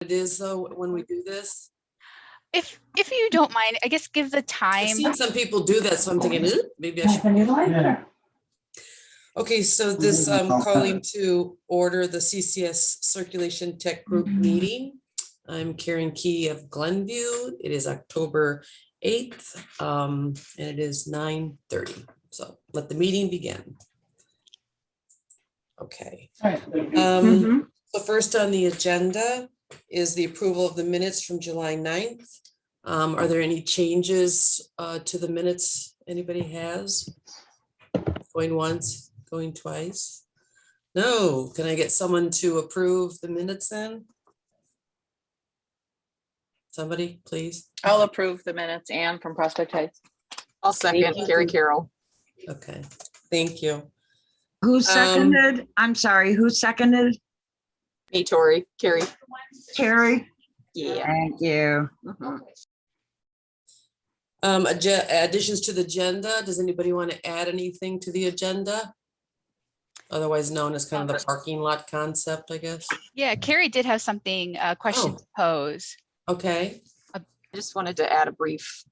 it is though when we do this? If you don't mind, I guess give the I've time. seen some people do that, so I'm thinking, maybe I should. Yeah. Okay, so this, I'm calling to order the CCS Circulation Tech Group meeting. I'm Karen Key of Glenview. It is October 8th, and it is 9:30. So let the meeting begin. Okay. So first on the agenda is the approval of the minutes from July 9th. Are there any changes to the minutes anybody has? Going once, going twice? No. Can I get someone to approve the minutes then? Somebody, please. I'll approve the minutes. Anne from Prospect Heights. I'll second. Thank you. Carrie Carroll. Okay, thank you. Who seconded? I'm sorry, who seconded? Me, Tori. Carrie. Carrie? Yeah. Thank you. Mhm. Additions to the agenda. Does anybody want to add anything to the agenda? Otherwise known as kind of the parking lot concept, I guess. Yeah, Carrie did have something, question to pose. Okay, I just wanted to add a brief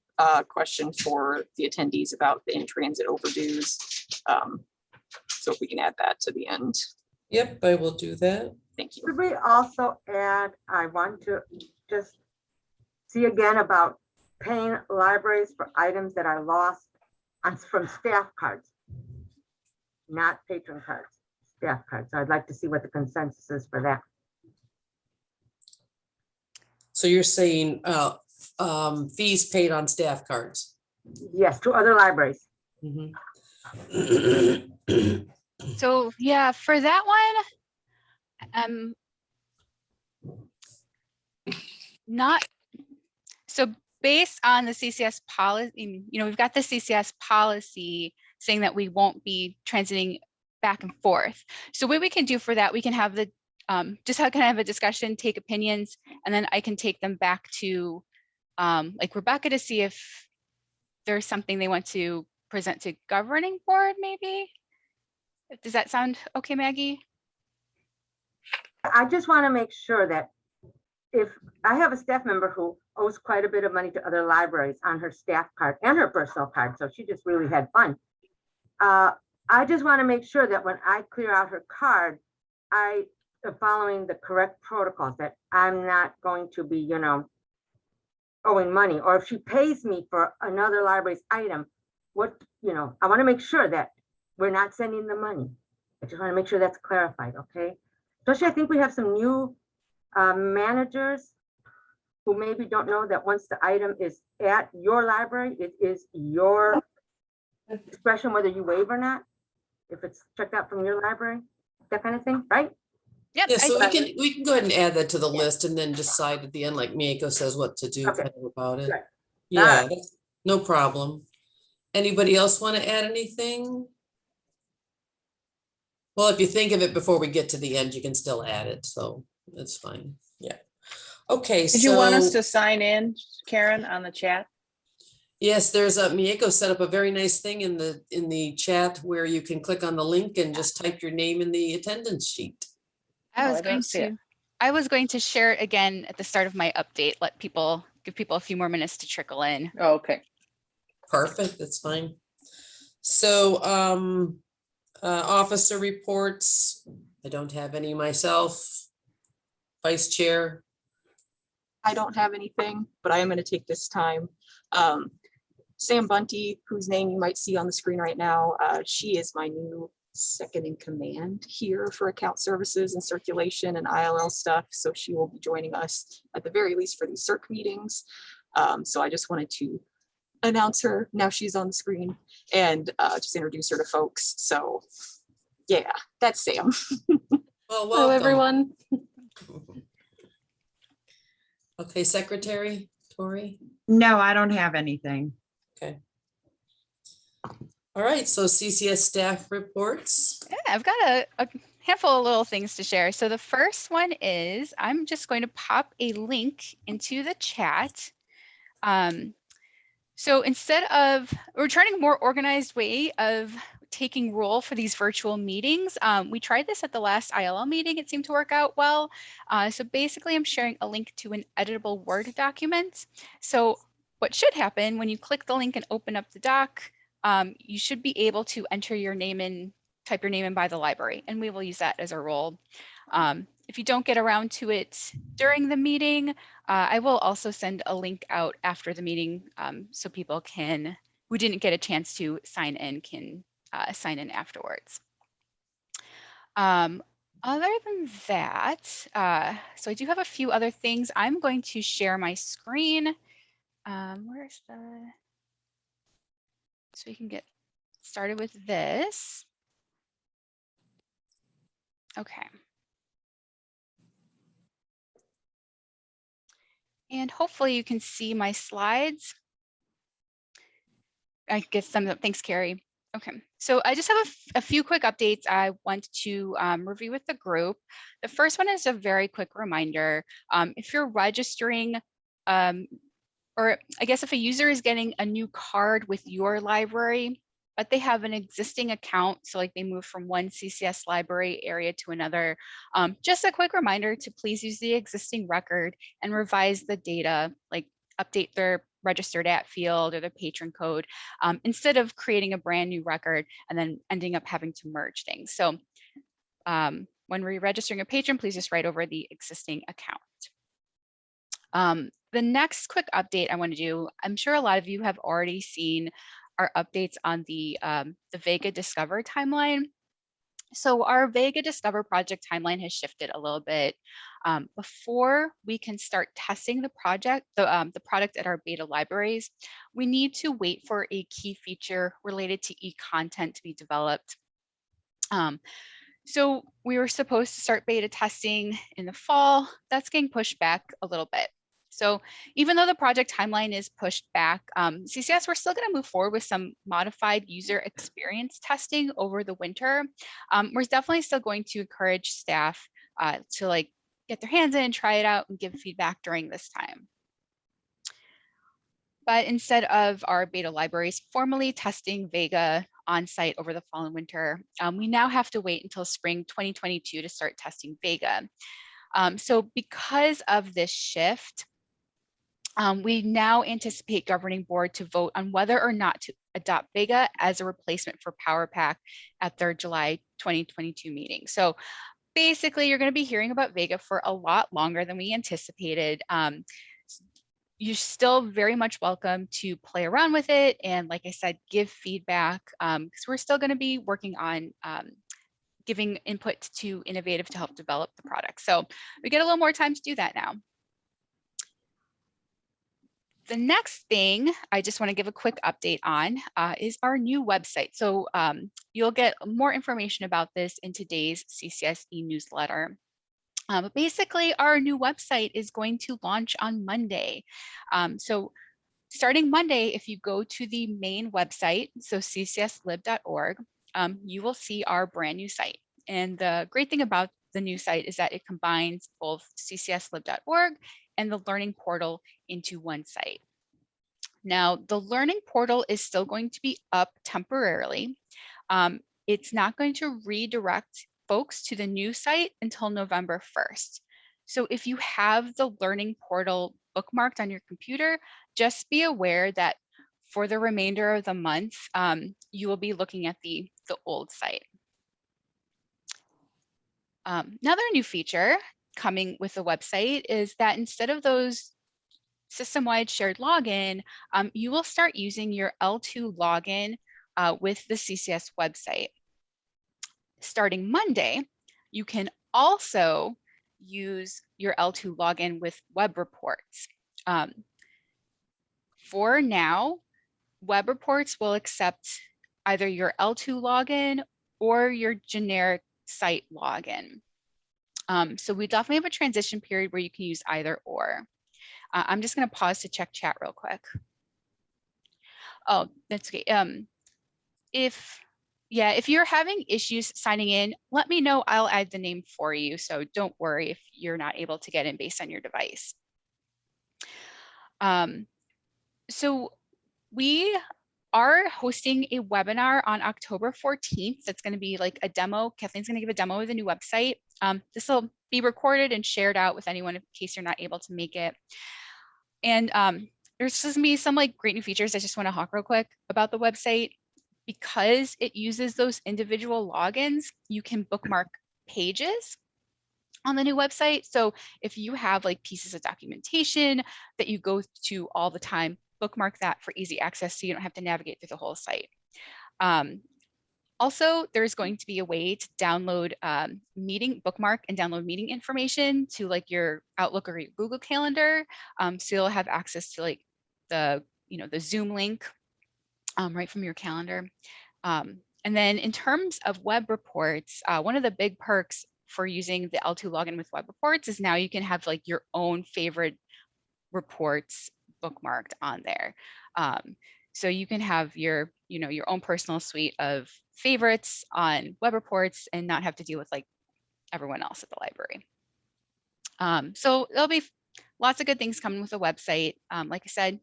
question for the attendees about the in-transit overdues. So if we can add that to the end. yep, I will do that. Thank you. Could we also add, I want to just see again about paying libraries for items that are lost from staff cards, not patron cards, staff cards. So I'd like to see what the consensus is for that. So you're saying fees paid on staff cards? Yes, to other libraries. Mhm. So yeah, for that one, not, so based on the CCS policy, we've got the CCS policy saying that we won't be transiting back and forth. So what we can do for that, we can have the, just how can I have a discussion, take opinions, and then I can take them back to like Rebecca to see if there's something they want to present to governing board, maybe. Does that sound okay, Maggie? I just want to make sure that if I have a staff member who owes quite a bit of money to other libraries on her staff card and her personal card, so she just really had fun. I just want to make sure that when I clear out her card, I am following the correct protocols, that I'm not going to be, owing money. Or if she pays me for another library's item, I want to make sure that we're not sending the money. I just want to make sure that's clarified, okay? Especially, I think we have some new managers who maybe don't know that once the item is at your library, it is your expression whether you waive or not, if it's checked out from your library, that kind of thing, right? Yep. Yeah, so we can go ahead and add that to the list and then decide at the end, like Mieko says, what to do kind of about it. Right. Yeah, that's no problem. Anybody else want to add anything? Well, if you think of it before we get to the end, you can still add it, so that's fine. Yeah. Okay. Did you want us to sign in, Karen, on the chat? Yes, there's a Mieko set up a very nice thing in the chat where you can click on the link and just type your name in the attendance sheet. I was going to share it again at the start of my update, give people a few more minutes to trickle in. Oh, okay. Perfect, that's fine. So officer reports, I don't have any myself. Vice Chair. I don't have anything, but I am going to take this time. Sam Bunty, whose name you might see on the screen right now, she is my new second in command here for account services and circulation and ILL stuff. So she will be joining us at the very least for these circ meetings. So I just wanted to announce her. Now she's on the screen and just introduce her to folks. So yeah, that's Sam. Well, welcome. Hello, everyone. Okay, Secretary Tori. No, I don't have anything. Okay. All right, so CCS staff reports. Yeah, I've got a handful of little things to share. So the first one is I'm just going to pop a link into the chat. So instead of, we're trying a more organized way of taking role for these virtual meetings. We tried this at the last ILL meeting. It seemed to work out well. So basically, I'm sharing a link to an editable Word document. So what should happen when you click the link and open up the doc, you should be able to enter your name in, type your name in by the library, and we will use that as a role. If you don't get around to it during the meeting, I will also send a link out after the meeting so people who didn't get a chance to sign in can sign in afterwards. Other than that, so I do have a few other things. I'm going to share my screen. Where's the, so we can get started with this. Okay. And hopefully you can see my slides. I guess some of the, thanks, Carrie. Okay, so I just have a few quick updates I want to review with the group. The first one is a very quick reminder. If you're registering, or I guess if a user is getting a new card with your library, but they have an existing account, so like they move from one CCS library area to another, just a quick reminder to please use the existing record and revise the data, like update their registered at field or the patron code, instead of creating a brand new record and then ending up having to merge things. So when re-registering a patron, please just write over the existing account. The next quick update I want to do, I'm sure a lot of you have already seen our updates on the Vega Discover timeline. So our Vega Discover project timeline has shifted a little bit. Before we can start testing the project, the product at our beta libraries, we need to wait for a key feature related to e-content to be developed. So we were supposed to start beta testing in the fall. That's getting pushed back a little bit. So even though the project timeline is pushed back, CCS, we're still going to move forward with some modified user experience testing over the winter. We're definitely still going to encourage staff to like get their hands in, try it out, and give feedback during this time. But instead of our beta libraries formally testing Vega on site over the fall and winter, we now have to wait until spring 2022 to start testing Vega. So because of this shift, we now anticipate governing board to vote on whether or not to adopt Vega as a replacement for PowerPack at their July 2022 meeting. So basically, you're going to be hearing about Vega for a lot longer than we anticipated. You're still very much welcome to play around with it. And like I said, give feedback, because we're still going to be working on giving input to Innovative to help develop the product. So we get a little more time to do that now. The next thing I just want to give a quick update on is our new website. So you'll get more information about this in today's CCS e-newsletter. But basically, our new website is going to launch on Monday. So starting Monday, if you go to the main website, so ccslib.org, you will see our brand new site. And the great thing about the new site is that it combines both ccslib.org and the learning portal into one site. Now, the learning portal is still going to be up temporarily. It's not going to redirect folks to the new site until November 1st. So if you have the learning portal bookmarked on your computer, just be aware that for the remainder of the month, you will be looking at the old site. Another new feature coming with the website is that instead of those system-wide shared login, you will start using your L2 login with the CCS website. Starting Monday, you can also use your L2 login with web reports. For now, web reports will accept either your L2 login or your generic site login. So we definitely have a transition period where you can use either or. I'm just going to pause to check chat real quick. Oh, that's okay. If you're having issues signing in, let me know. I'll add the name for you. So don't worry if you're not able to get in based on your device. So we are hosting a webinar on October 14th. That's going to be like a demo. Kathleen's going to give a demo of the new website. This will be recorded and shared out with anyone in case you're not able to make it. And there's just gonna be some like great new features I just want to talk real quick about the website. Because it uses those individual logins, you can bookmark pages on the new website. So if you have like pieces of documentation that you go to all the time, bookmark that for easy access so you don't have to navigate through the whole site. Also, there's going to be a way to download bookmark and download meeting information to like your Outlook or your Google Calendar. So you'll have access to like the Zoom link right from your calendar. And then in terms of web reports, one of the big perks for using the L2 login with web reports is now you can have like your own favorite reports bookmarked on there. So you can have your own personal suite of favorites on web reports and not have to deal with like everyone else at the library. So there'll be lots of good things coming with the website. Like I said,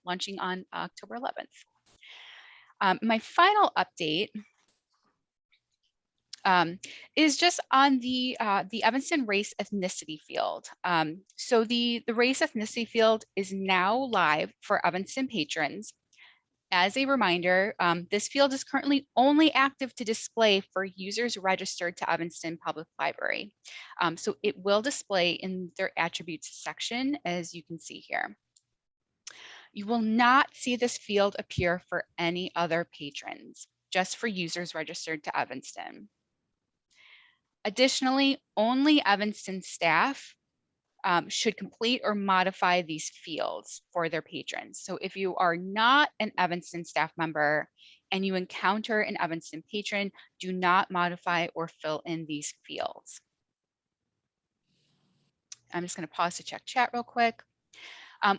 launching on October 11th. My final update is just on the Evanston race ethnicity field. So the race ethnicity field is now live for Evanston patrons. As a reminder, this field is currently only active to display for users registered to Evanston Public Library. So it will display in their attributes section, as you can see here. You will not see this field appear for any other patrons, just for users registered to Evanston. Additionally, only Evanston staff should complete or modify these fields for their patrons. So if you are not an Evanston staff member and you encounter an Evanston patron, do not modify or fill in these fields. I'm just going to pause to check chat real quick.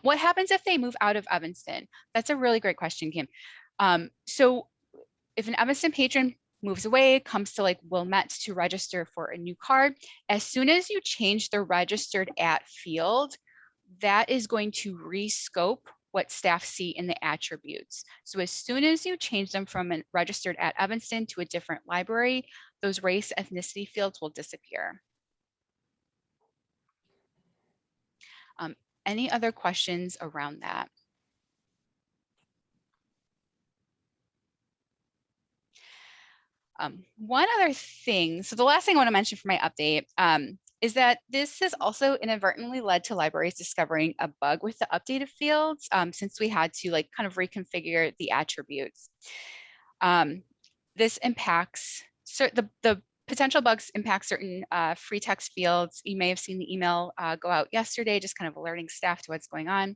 What happens if they move out of Evanston? That's a really great question, Kim. So if an Evanston patron moves away, comes to like Wilmette to register for a new card, as soon as you change the registered at field, that is going to rescope what staff see in the attributes. So as soon as you change them from a registered at Evanston to a different library, those race ethnicity fields will disappear. Any other questions around that? One other thing, so the last thing I want to mention for my update is that this has also inadvertently led to libraries discovering a bug with the updated fields since we had to like kind of reconfigure the attributes. This impacts, the potential bugs impact certain free text fields. You may have seen the email go out yesterday, just kind of alerting staff to what's going on.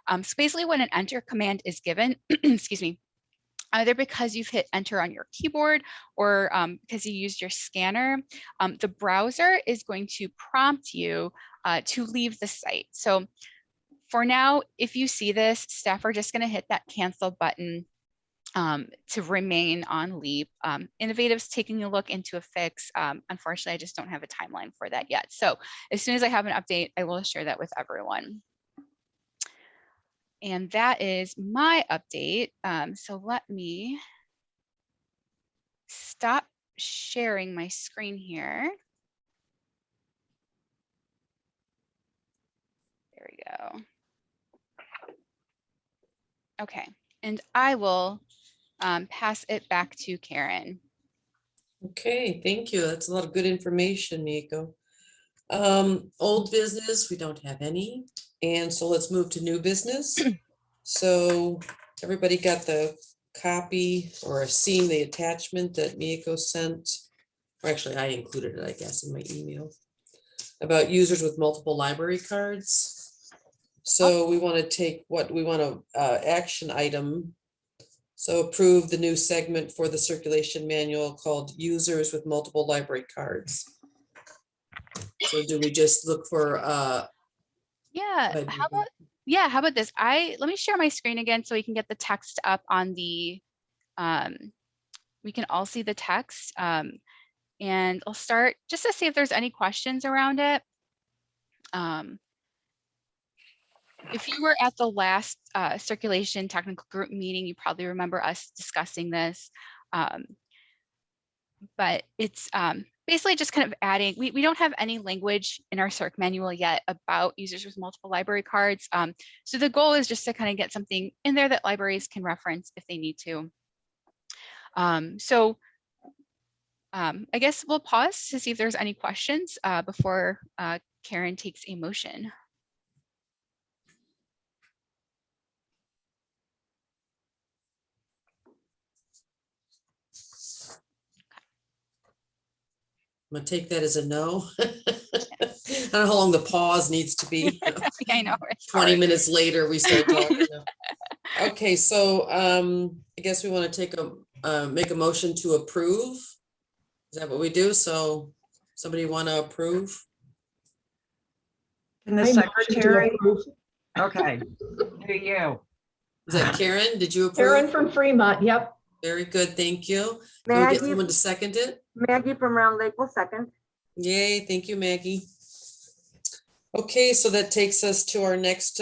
So basically when an enter command is given, excuse me, either because you've hit enter on your keyboard or because you used your scanner, the browser is going to prompt you to leave the site. So for now, if you see this, staff are just going to hit that cancel button to remain on LEAP. Innovative's taking a look into a fix. Unfortunately, I just don't have a timeline for that yet. So as soon as I have an update, I will share that with everyone. And that is my update. So let me stop sharing my screen here. There we go. Okay, and I will pass it back to Karen. Okay, thank you. That's a lot of good information, Miko. Old business, we don't have any. And so let's move to new business. So everybody got the copy or seen the attachment that Miko sent? Or actually, I included it, I guess, in my email about users with multiple library cards. So we want to take what we want to action item. So approve the new segment for the circulation manual called users with multiple library cards. So do we just look for Yeah, how about this? Let me share my screen again so we can get the text up on the we can all see the text. And I'll start just to see if there's any questions around it. If you were at the last circulation technical group meeting, you probably remember us discussing this. But it's basically just kind of adding, we don't have any language in our CERC manual yet about users with multiple library cards. So the goal is just to kind of get something in there that libraries can reference if they need to. I guess we'll pause to see if there's any questions before Karen takes a motion. I'm gonna take that as a no. I don't know how long the pause needs to be. I know. It's 20 hard. minutes later, we start talking. Okay, so I guess we want to take make a motion to approve. Is that what we do? So somebody want to approve? Can the I motion to secretary? approve. Okay. Do you? Is that Karen? Did you Karen approve? from Fremont, yep. Very good, thank you. Can we get Maggie, someone to second it? Maggie from Round Lake will second. Yay, thank you, Maggie. Okay, so that takes us to our next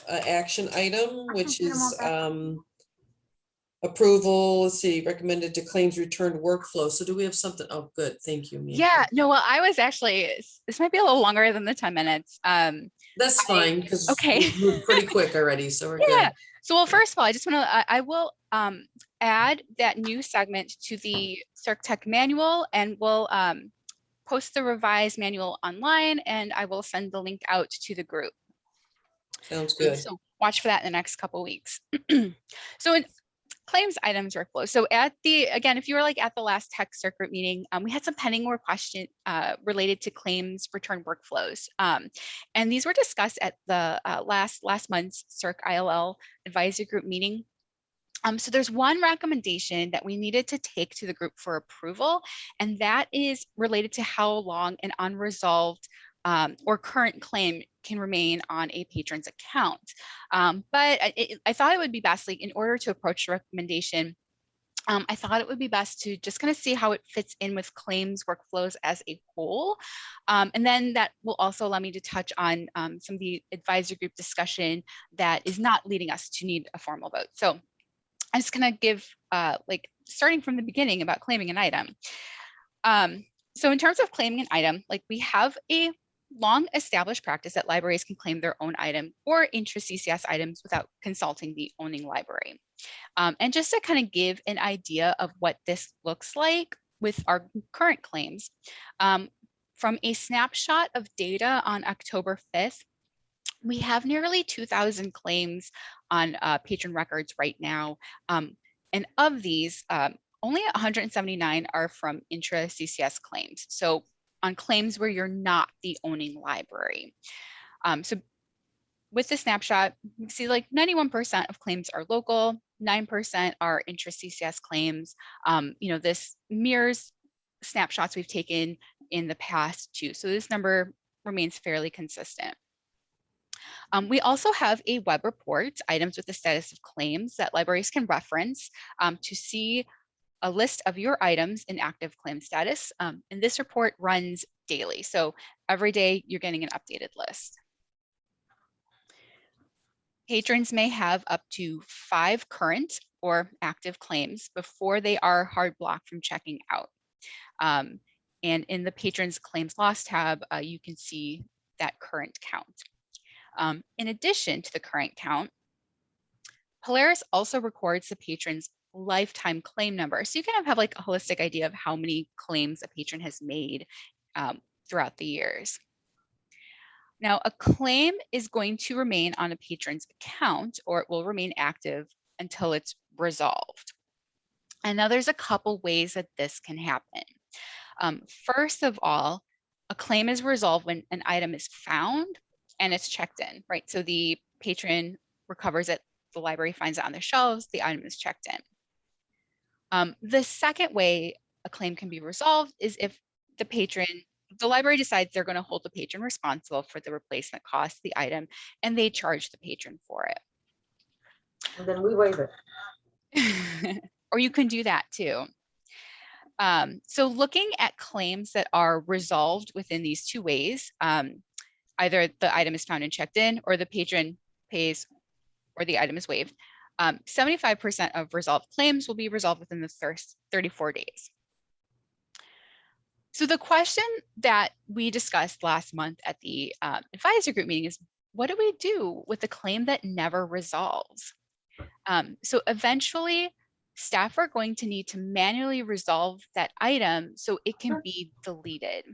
action item, which is approval, let's see, recommended to claims returned workflow. So do we have something? Oh, good, thank you. Mia. Yeah, no, well, I was actually, this might be a little longer than the 10 minutes. That's fine, because okay. we moved pretty quick already, so we're Yeah. good. So, well, first of all, I just want to, I will add that new segment to the CERC Tech manual, and we'll post the revised manual online, and I will send the link out to the group. Sounds good. So watch for that in the next couple of weeks. So in claims items workflow. So again, if you were like at the last tech circuit meeting, we had some pending question related to claims return workflows. And these were discussed at the last month's CERC ILL advisory group meeting. So there's one recommendation that we needed to take to the group for approval, and that is related to how long an unresolved or current claim can remain on a patron's account. But I thought it would be best, like, in order to approach the recommendation, I thought it would be best to just kind of see how it fits in with claims workflows as a whole. And then that will also allow me to touch on some of the advisory group discussion that is not leading us to need a formal vote. So I'm just gonna give like starting from the beginning about claiming an item. So in terms of claiming an item, like we have a long established practice that libraries can claim their own item or intra-CCS items without consulting the owning library. And just to kind of give an idea of what this looks like with our current claims, from a snapshot of data on October 5th, we have nearly 2,000 claims on patron records right now. And of these, only 179 are from intra-CCS claims. So on claims where you're not the owning library. So with the snapshot, you see like 91% of claims are local, 9% are intra-CCS claims. You know, this mirrors snapshots we've taken in the past too. So this number remains fairly consistent. We also have a web report, items with the status of claims, that libraries can reference to see a list of your items in active claim status. And this report runs daily. So every day you're getting an updated list. Patrons may have up to 5 current or active claims before they are hard blocked from checking out. And in the patrons claims loss tab, you can see that current count. In addition to the current count, Polaris also records the patron's lifetime claim number. So you kind of have like a holistic idea of how many claims a patron has made throughout the years. Now, a claim is going to remain on a patron's account, or it will remain active until it's resolved. And now there's a couple ways that this can happen. First of all, a claim is resolved when an item is found and it's checked in, right? So the patron recovers it, the library finds it on their shelves, the item is checked in. The second way a claim can be resolved is if the library decides they're going to hold the patron responsible for the replacement cost of the item, and they charge the patron for it. And then we waive it. Or you can do that too. So looking at claims that are resolved within these two ways, either the item is found and checked in, or the patron pays, or the item is waived. 75% of resolved claims will be resolved within the first 34 days. So the question that we discussed last month at the advisory group meeting is, what do we do with a claim that never resolves? So eventually, staff are going to need to manually resolve that item so it can be deleted.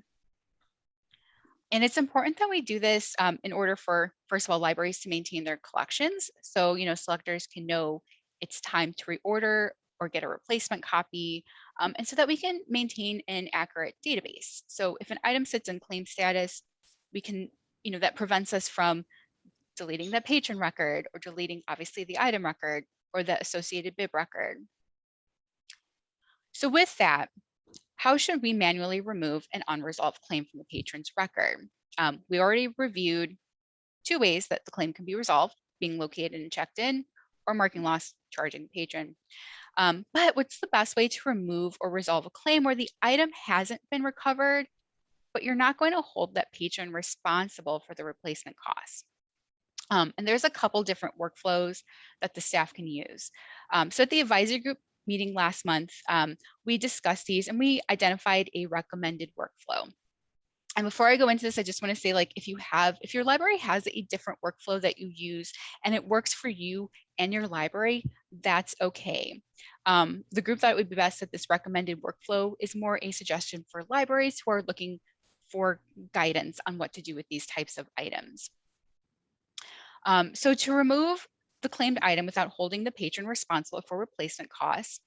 And it's important that we do this in order for, first of all, libraries to maintain their collections. So, selectors can know it's time to reorder or get a replacement copy, and so that we can maintain an accurate database. So if an item sits in claim status, we can, that prevents us from deleting the patron record or deleting, obviously, the item record or the associated bib record. So with that, how should we manually remove an unresolved claim from the patron's record? We already reviewed 2 ways that the claim can be resolved: being located and checked in, or marking lost, charging the patron. But what's the best way to remove or resolve a claim where the item hasn't been recovered, but you're not going to hold that patron responsible for the replacement costs? And there's a couple different workflows that the staff can use. So at the advisory group meeting last month, we discussed these and we identified a recommended workflow. And before I go into this, I just want to say, like, if your library has a different workflow that you use and it works for you and your library, that's okay. The group thought it would be best that this recommended workflow is more a suggestion for libraries who are looking for guidance on what to do with these types of items. So to remove the claimed item without holding the patron responsible for replacement costs,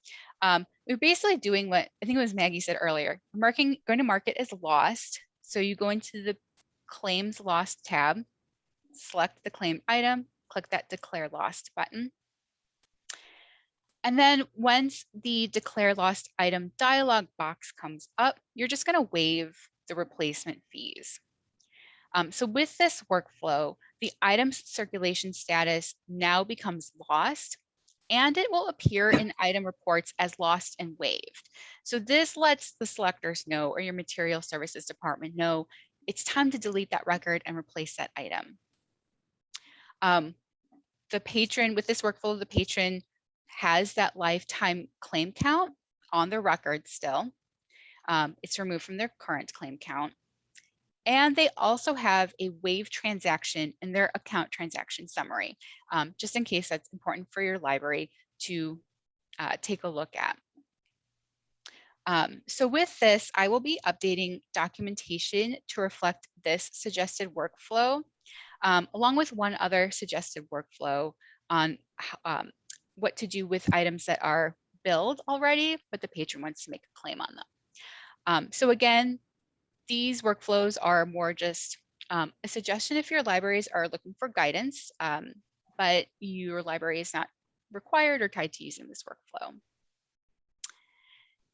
we're basically doing what I think it was Maggie said earlier. Going to mark it as lost. So you go into the claims lost tab, select the claimed item, click that declare lost button. And then once the declare lost item dialog box comes up, you're just going to waive the replacement fees. So with this workflow, the item's circulation status now becomes lost, and it will appear in item reports as lost and waived. So this lets the selectors know, or your material services department know, it's time to delete that record and replace that item. The patron, with this workflow, the patron has that lifetime claim count on their record still. It's removed from their current claim count. And they also have a waived transaction in their account transaction summary, just in case that's important for your library to take a look at. So with this, I will be updating documentation to reflect this suggested workflow, along with one other suggested workflow on what to do with items that are billed already, but the patron wants to make a claim on them. So again, these workflows are more just a suggestion if your libraries are looking for guidance, but your library is not required or tied to using this workflow.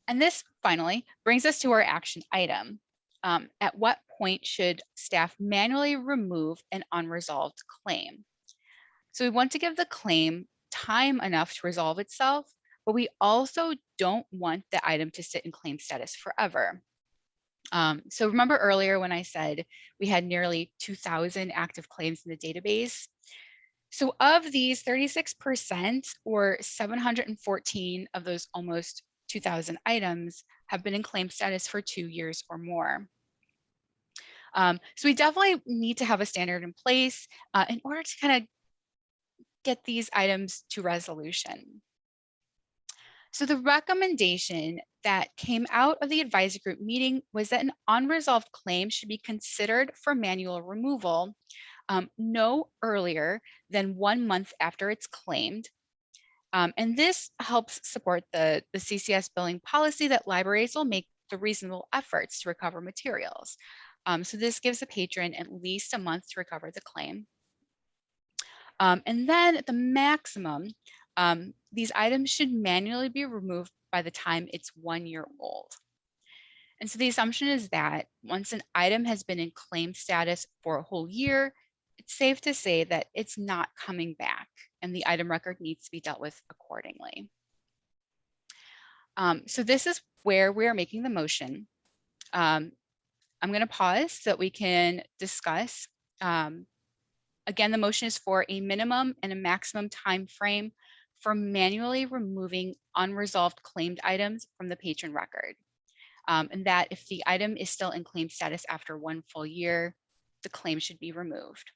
And this finally brings us to our action item. At what point should staff manually remove an unresolved claim? So we want to give the claim time enough to resolve itself, but we also don't want the item to sit in claim status forever. So remember earlier when I said we had nearly 2,000 active claims in the database? So of these, 36% or 714 of those almost 2,000 items have been in claim status for 2 years or more. So we definitely need to have a standard in place in order to kind of get these items to resolution. So the recommendation that came out of the advisory group meeting was that an unresolved claim should be considered for manual removal no earlier than 1 month after it's claimed. And this helps support the CCS billing policy that libraries will make the reasonable efforts to recover materials. So this gives the patron at least a month to recover the claim. And then at the maximum, these items should manually be removed by the time it's 1 year old. And so the assumption is that once an item has been in claim status for a whole year, it's safe to say that it's not coming back and the item record needs to be dealt with accordingly. So this is where we are making the motion. I'm going to pause so that we can discuss Again, the motion is for a minimum and a maximum time frame for manually removing unresolved claimed items from the patron record. And that if the item is still in claim status after 1 full year, the claim should be removed.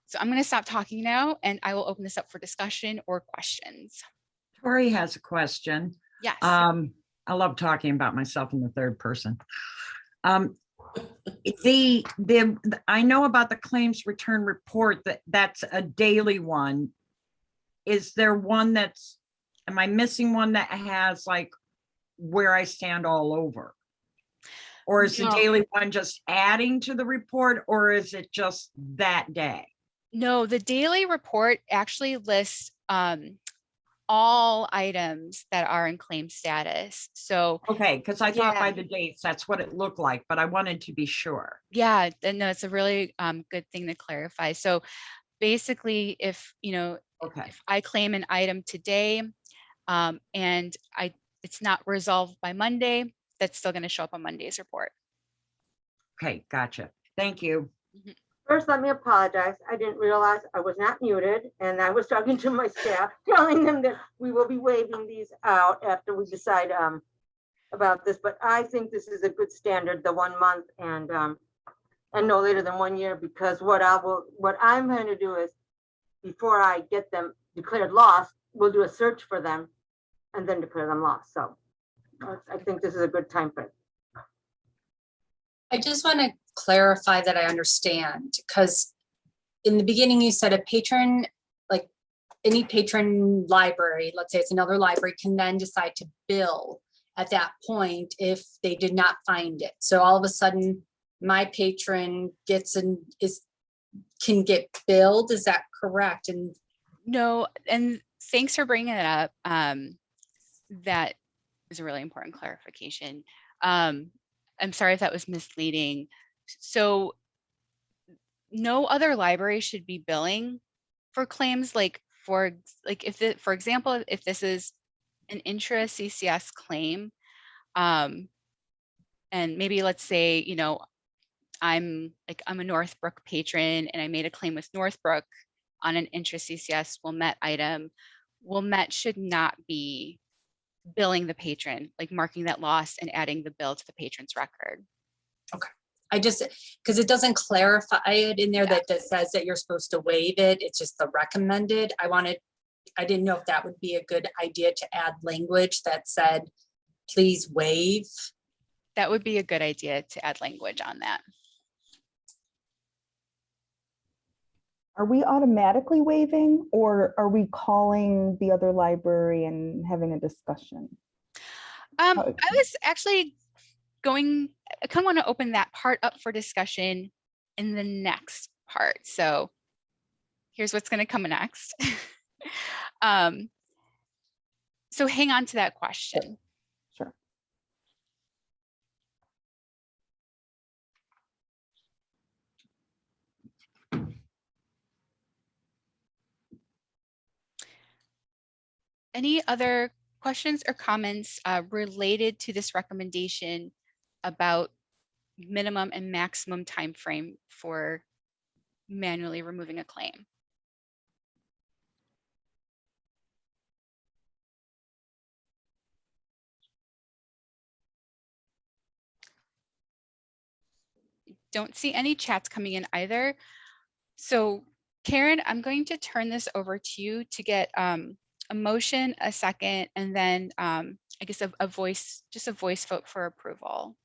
So I'm going to stop talking now and I will open this up for discussion or questions. Tori has a question. Yes. I love talking about myself in the third person. I know about the claims return report that's a daily one. Is there one am I missing one that has like where I stand all over? Or is the No. daily one just adding to the report, or is it just that day? No, the daily report actually lists all items that are in claim status. So Okay, because I thought by Yeah. the dates, that's what it looked like, but I wanted to be sure. yeah, no, it's a really good thing to clarify. So basically, if Okay, if I claim an item today and it's not resolved by Monday, that's still going to show up on Monday's report. okay, gotcha. Thank you. First, let me apologize. I didn't realize I was not muted, and I was talking to my staff, telling them that we will be waiving these out after we decide about this. But I think this is a good standard, the 1 month and no later than 1 year, because what I'm going to do is, before I get them declared lost, we'll do a search for them and then declare them lost. So I think this is a good time frame. I just want to clarify that I understand, because in the beginning you said a patron, like any patron library, let's say it's another library, can then decide to bill at that point if they did not find it. So all of a sudden my patron can get billed. Is that correct? And No, and thanks for bringing it up. That is a really important clarification. I'm sorry if that was misleading. So no other library should be billing for claims for example, if this is an intra CCS claim, and maybe let's say, I'm a Northbrook patron and I made a claim with Northbrook on an intra CCS Wilmette item. Wilmette should not be billing the patron, marking that loss and adding the bill to the patron's record. I just, because it doesn't clarify it in there that says that you're supposed to waive it. It's just the recommended. I didn't know if that would be a good idea to add language that said, please waive. That would be a good idea to add language on that. Are we automatically waiving, or are we calling the other library and having a discussion? I was actually I kind of want to open that part up for discussion in the next part. So here's what's going to come next. So hang on to that question. Sure. Any other questions or comments related to this recommendation about minimum and maximum time frame for manually removing a claim? Don't see any chats coming in either. So Karen, I'm going to turn this over to you to get a motion, a second, and then I guess a voice vote for approval.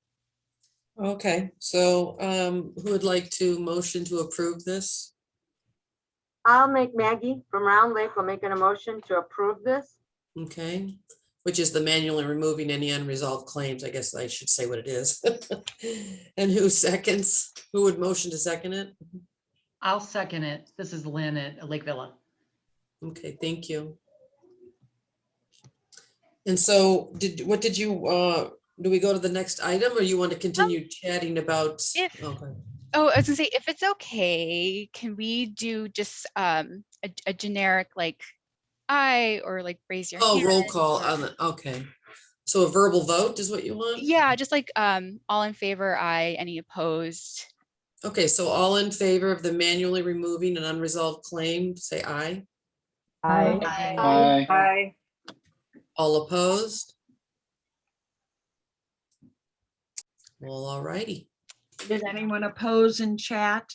Okay, so who would like to motion to approve this? I'll make Maggie from Round Lake will make an motion to approve this. Okay, which is the manually removing any unresolved claims. I guess I should say what it is. And who seconds? Who would motion to second it? I'll second it. This is Lynn at Lake Villa. Okay, thank you. And so what did you, do we go to the next item, or you want to continue chatting about? Okay. Oh, I was gonna say, if it's okay, can we do just a generic aye or raise your hand? Roll call or- on the, okay. So a verbal vote is what you want? Yeah, just all in favor, aye, any opposed? Okay, so all in favor of the manually removing an unresolved claim, say aye. Aye. All opposed? Well, all righty. Did anyone oppose in chat?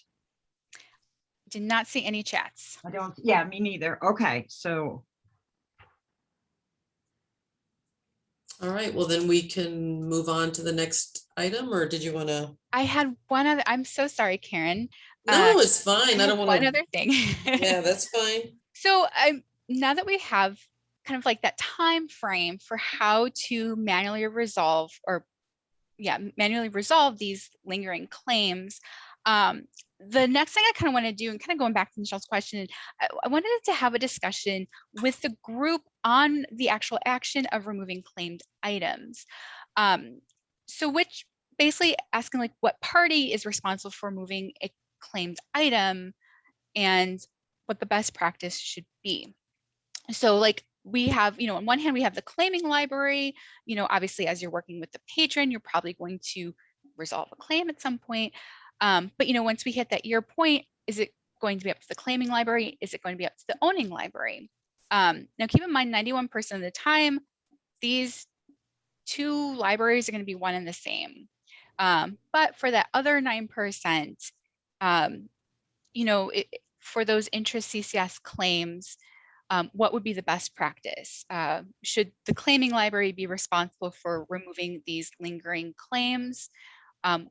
Did not see any chats. I don't, yeah, me neither. Okay, so All right, well, then we can move on to the next item, or did you want to? I had one other, I'm so sorry, Karen. No, it's fine. I had don't want one to. other thing. Yeah, that's fine. So now that we have kind of like that time frame for how to manually resolve manually resolve these lingering claims, the next thing I kind of want to do, and kind of going back to Michelle's question, I wanted to have a discussion with the group on the actual action of removing claimed items. So which basically asking like what party is responsible for removing a claimed item and what the best practice should be. So like we have, on one hand, we have the claiming library, obviously as you're working with the patron, you're probably going to resolve a claim at some point. But once we hit that year point, is it going to be up to the claiming library? Is it going to be up to the owning library? Now keep in mind, 91% of the time, these two libraries are going to be one and the same. But for that other 9%, for those interest CCS claims, what would be the best practice? Should the claiming library be responsible for removing these lingering claims?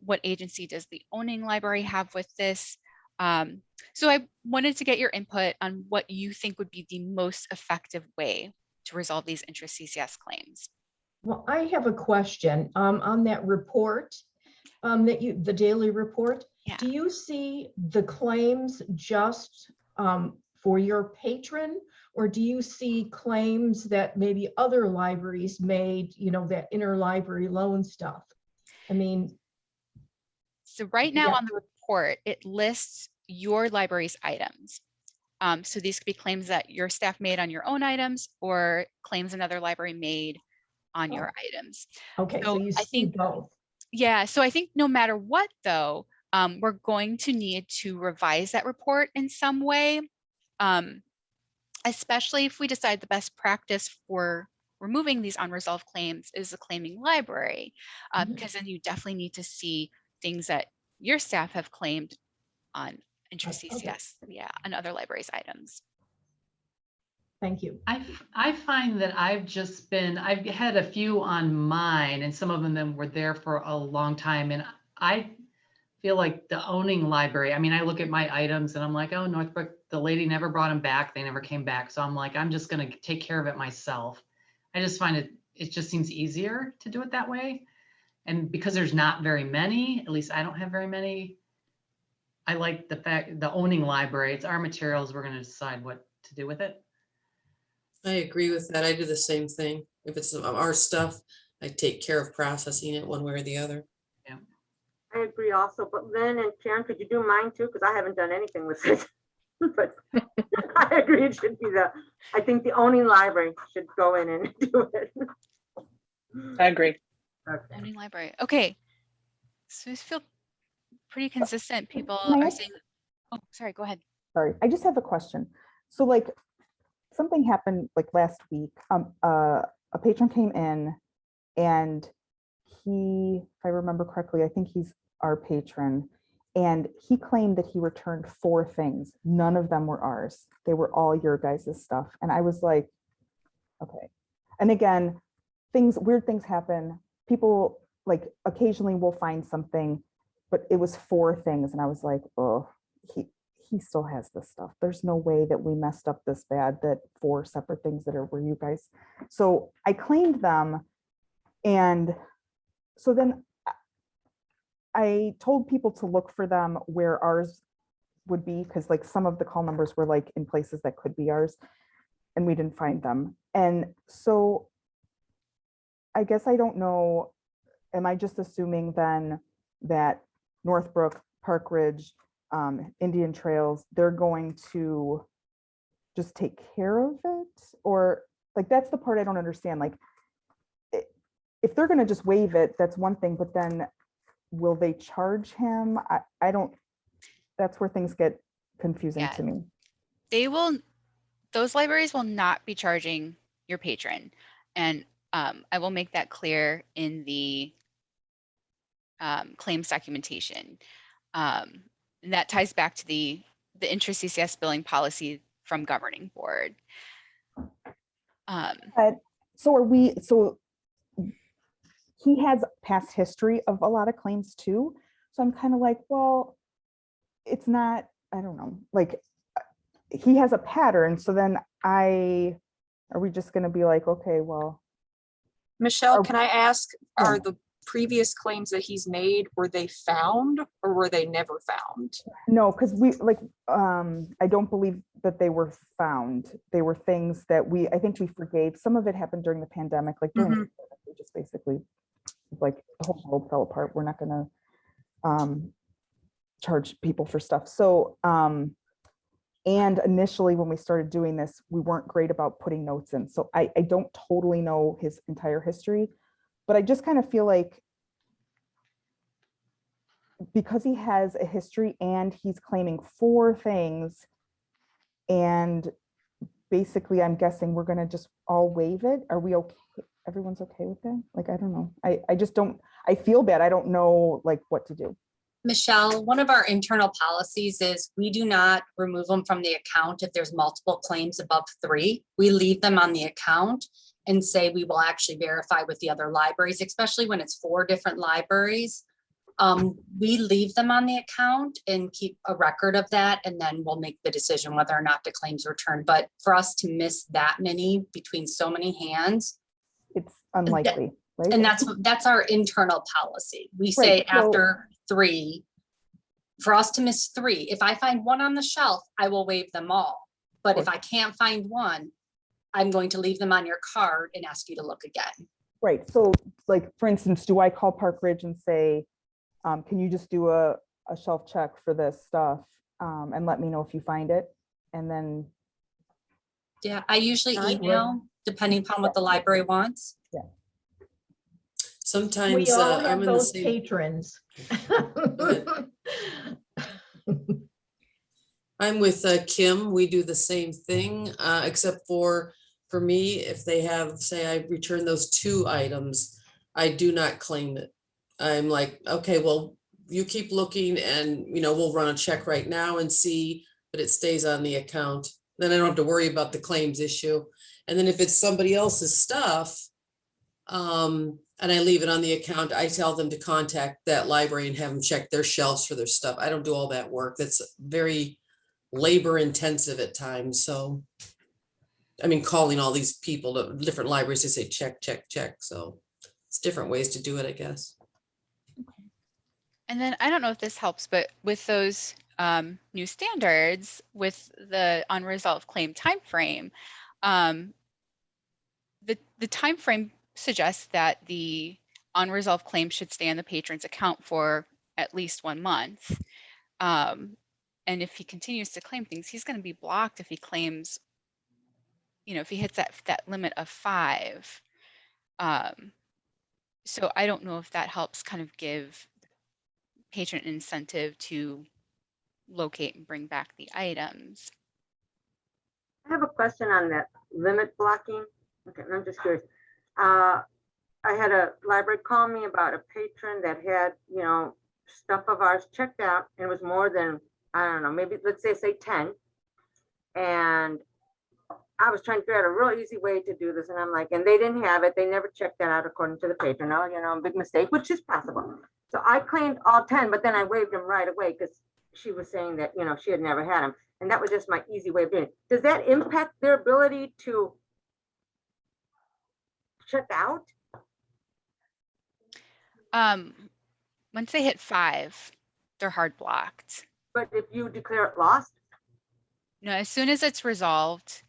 What agency does the owning library have with this? So I wanted to get your input on what you think would be the most effective way to resolve these interest CCS claims. Well, I have a question on that report, the daily report. Yeah. Do you see the claims just for your patron, or do you see claims that maybe other libraries made, that interlibrary loan stuff? I mean, so right now yeah. on the report, it lists your library's items. So these could be claims that your staff made on your own items or claims another library made on your items. Okay, so you see both. Yeah, so I think no matter what though, we're going to need to revise that report in some way, especially if we decide the best practice for removing these unresolved claims is the claiming library, because then you definitely need to see things that your staff have claimed on interest CCS, on other libraries' items. Thank you. I find that I've had a few on mine, and some of them were there for a long time. And I feel like the owning library, I mean, I look at my items and I'm like, oh, Northbrook, the lady never brought them back. They never came back. So I'm like, I'm just going to take care of it myself. I just find it just seems easier to do it that way. And because there's not very many, at least I don't have very many, I like the owning library, it's our materials, we're going to decide what to do with it. I agree with that. I do the same thing. If it's our stuff, I take care of processing it one way or the other. Yeah. I agree also, but Lynn and Karen, could you do mine too? Because I haven't done anything with it. But I agree, it should be I think the owning library should go in and do it. I agree. Okay. Owning library. Okay. So I feel pretty consistent. People Can I are ask- saying, oh, sorry, go ahead. Sorry, I just have a question. So like something happened like last week. A patron came in and he, if I remember correctly, I think he's our patron, and he claimed that he returned 4 things. None of them were ours. They were all your guys' stuff. And I was like, okay. And again, weird things happen. People like occasionally will find something, but it was 4 things. And I was like, oh, he still has this stuff. There's no way that we messed up this bad, that 4 separate things that were you guys. So I claimed them. And so then I told people to look for them where ours would be, because like some of the call numbers were like in places that could be ours, and we didn't find them. And so I guess I don't know, am I just assuming then that Northbrook, Park Ridge, Indian Trails, they're going to just take care of it? Or like, that's the part I don't understand. Like, if they're going to just waive it, that's one thing, but then will they charge him? I don't that's where things get confusing Yeah. to me. Those libraries will not be charging your patron. And I will make that clear in the claims documentation. And that ties back to the intra-CCS billing policy from governing board. So he has past history of a lot of claims too. So I'm kind of like, well, it's not, I don't know, like he has a pattern. So then are we just going to be like, okay, well. Michelle, can I ask, Yeah. are the previous claims that he's made, were they found or were they never found? No, because I don't believe that they were found. They were things that I think we forgave. Some of it happened during the pandemic, like during the pandemic, we just basically, like the whole world fell apart. We're not gonna charge people for stuff. So, and initially when we started doing this, we weren't great about putting notes in. So I don't totally know his entire history, but I just kind of feel like because he has a history and he's claiming 4 things, and basically I'm guessing we're gonna just all waive it. Are we okay? Everyone's okay with that? Like, I don't know. I just don't, I feel bad. I don't know like what to do. Michelle, one of our internal policies is we do not remove them from the account if there's multiple claims above 3. We leave them on the account and say we will actually verify with the other libraries, especially when it's 4 different libraries. We leave them on the account and keep a record of that, and then we'll make the decision whether or not the claims return. But for us to miss that many between so many hands, It's unlikely, right? and that's our internal policy. We say Right, so- after 3, for us to miss 3, if I find 1 on the shelf, I will waive them all. But if I can't find 1, I'm going to leave them on your card and ask you to look again. Right. So like, for instance, do I call Park Ridge and say, can you just do a shelf check for this stuff and let me know if you find it? And then, Yeah, I usually I would. email depending upon what the library wants. Sometimes We all I'm have in the those same. patrons. I'm with Kim. We do the same thing, except for me, if they have, say, I return those 2 items, I do not claim it. I'm like, okay, well, you keep looking and, we'll run a check right now and see, but it stays on the account. Then I don't have to worry about the claims issue. And then if it's somebody else's stuff, and I leave it on the account, I tell them to contact that library and have them check their shelves for their stuff. I don't do all that work. That's very labor intensive at times. So, I mean, calling all these people to different libraries to say, check, check, check. So it's different ways to do it, I guess. And then I don't know if this helps, but with those new standards with the unresolved claim timeframe, the timeframe suggests that the unresolved claim should stay on the patron's account for at least 1 month. And if he continues to claim things, he's going to be blocked if he claims, if he hits that limit of 5. So I don't know if that helps kind of give patron incentive to locate and bring back the items. I have a question on that limit blocking. Okay, I'm just curious. I had a library call me about a patron that had, stuff of ours checked out, and it was more than, I don't know, maybe let's say 10. And I was trying to figure out a real easy way to do this. And I'm like, and they didn't have it. They never checked that out according to the patron. Oh, big mistake, which is possible. So I claimed all 10, but then I waived them right away because she was saying that, she had never had them. And that was just my easy way of doing it. Does that impact their ability to check out? Once they hit 5, they're hard blocked. But if you declare it lost, No, as soon as it's resolved,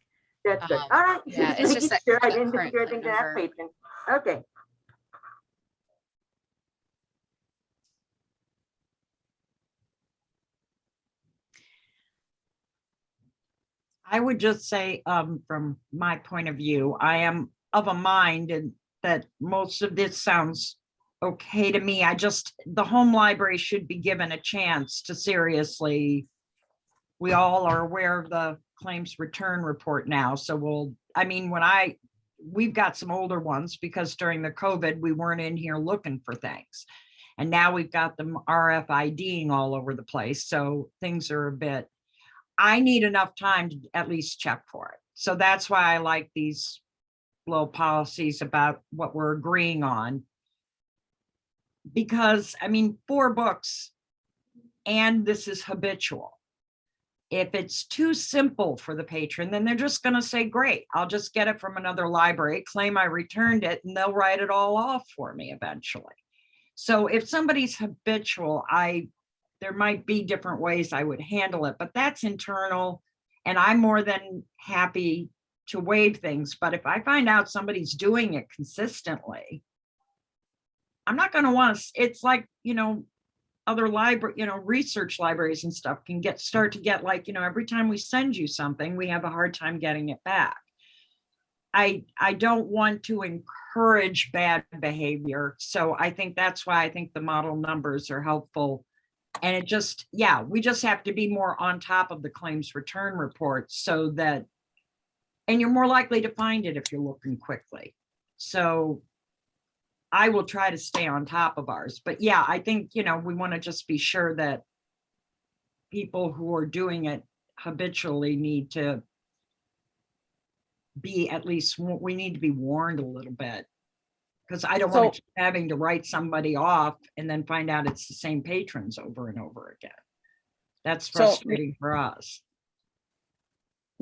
that's good. All right. yeah, it's just Making sure I that didn't do current anything to that number. patron. Okay. I would just say, from my point of view, I am of a mind and that most of this sounds okay to me. The home library should be given a chance to seriously. We all are aware of the claims return report now, so we've got some older ones because during the COVID, we weren't in here looking for things. And now we've got them RFIDing all over the place, so things are a bit, I need enough time to at least check for it. So that's why I like these little policies about what we're agreeing on. Because 4 books and this is habitual. If it's too simple for the patron, then they're just going to say, great, I'll just get it from another library, claim I returned it, and they'll write it all off for me eventually. So if somebody's habitual, there might be different ways I would handle it, but that's internal. And I'm more than happy to waive things. But if I find out somebody's doing it consistently, I'm not going to want to, it's like, other library, research libraries and stuff can start to get like, every time we send you something, we have a hard time getting it back. I don't want to encourage bad behavior. So I think that's why I think the model numbers are helpful. And we just have to be more on top of the claims return report so that, and you're more likely to find it if you're looking quickly. So I will try to stay on top of ours, but yeah, I think, we want to just be sure that people who are doing it habitually need to be we need to be warned a little bit. Because I don't want to keep having to write somebody off and then find out it's the same patrons over and over again. That's frustrating for us.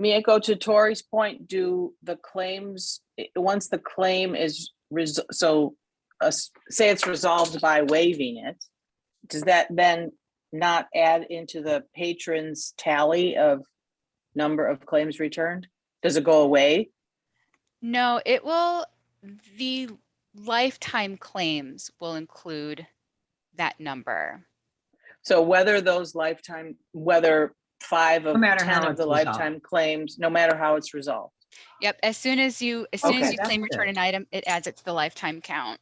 Miyako, to Tori's point, do the claims, once the claim is, say it's resolved by waiving it, does that then not add into the patron's tally of number of claims returned? Does it go away? No, it will, the lifetime claims will include that number. So whether 5 of No matter 10 how of the it's lifetime resolved. claims, no matter how it's resolved. Yep, as soon as you Okay. claim That's return good. an item, it adds it to the lifetime count.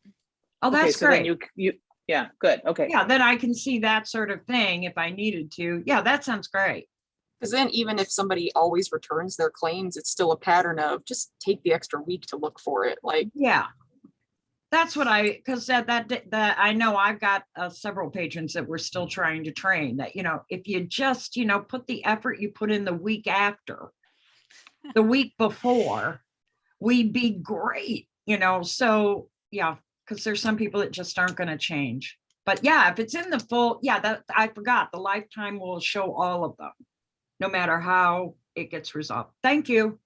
Oh, Okay, that's so then great. you yeah, good. Okay. Yeah, then I can see that sort of thing if I needed to. Yeah, that sounds great. Because then even if somebody always returns their claims, it's still a pattern of just take the extra week to look for it. Like, Yeah. That's what because that I know I've got several patrons that we're still trying to train that, if you just, put the effort you put in the week after, the week before, we'd be great, so yeah, because there's some people that just aren't going to change. But yeah, if it's in the full, that I forgot, the lifetime will show all of them, no matter how it gets resolved. Thank you.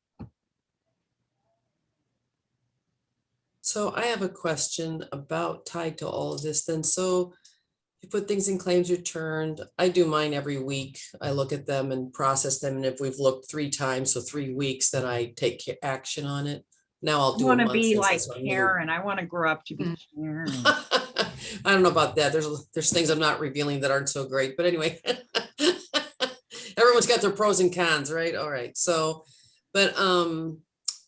So I have a question about tied to all of this then. So you put things in claims returned. I do mine every week. I look at them and process them. And if we've looked 3 times, so 3 weeks, then I take action on it. Now I'll I do a want to month. be since like that's what I'm Karen. I want to grow up to be Karen. I don't know about that. There's things I'm not revealing that aren't so great, but anyway, everyone's got their pros and cons, right? All right. So, but,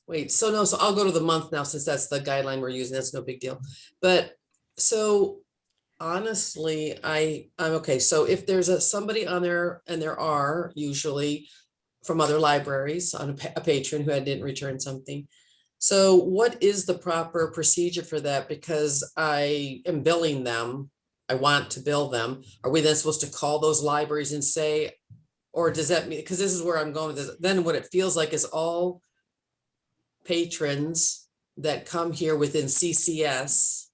wait, so I'll go to the month now, since that's the guideline we're using. That's no big deal. But so honestly, I'm okay. So if there's somebody on there, and there are usually from other libraries on a patron who didn't return something. So what is the proper procedure for that? Because I am billing them. I want to bill them. Are we then supposed to call those libraries and say, or does that mean, because this is where I'm going with this, then what it feels like is all patrons that come here within CCS,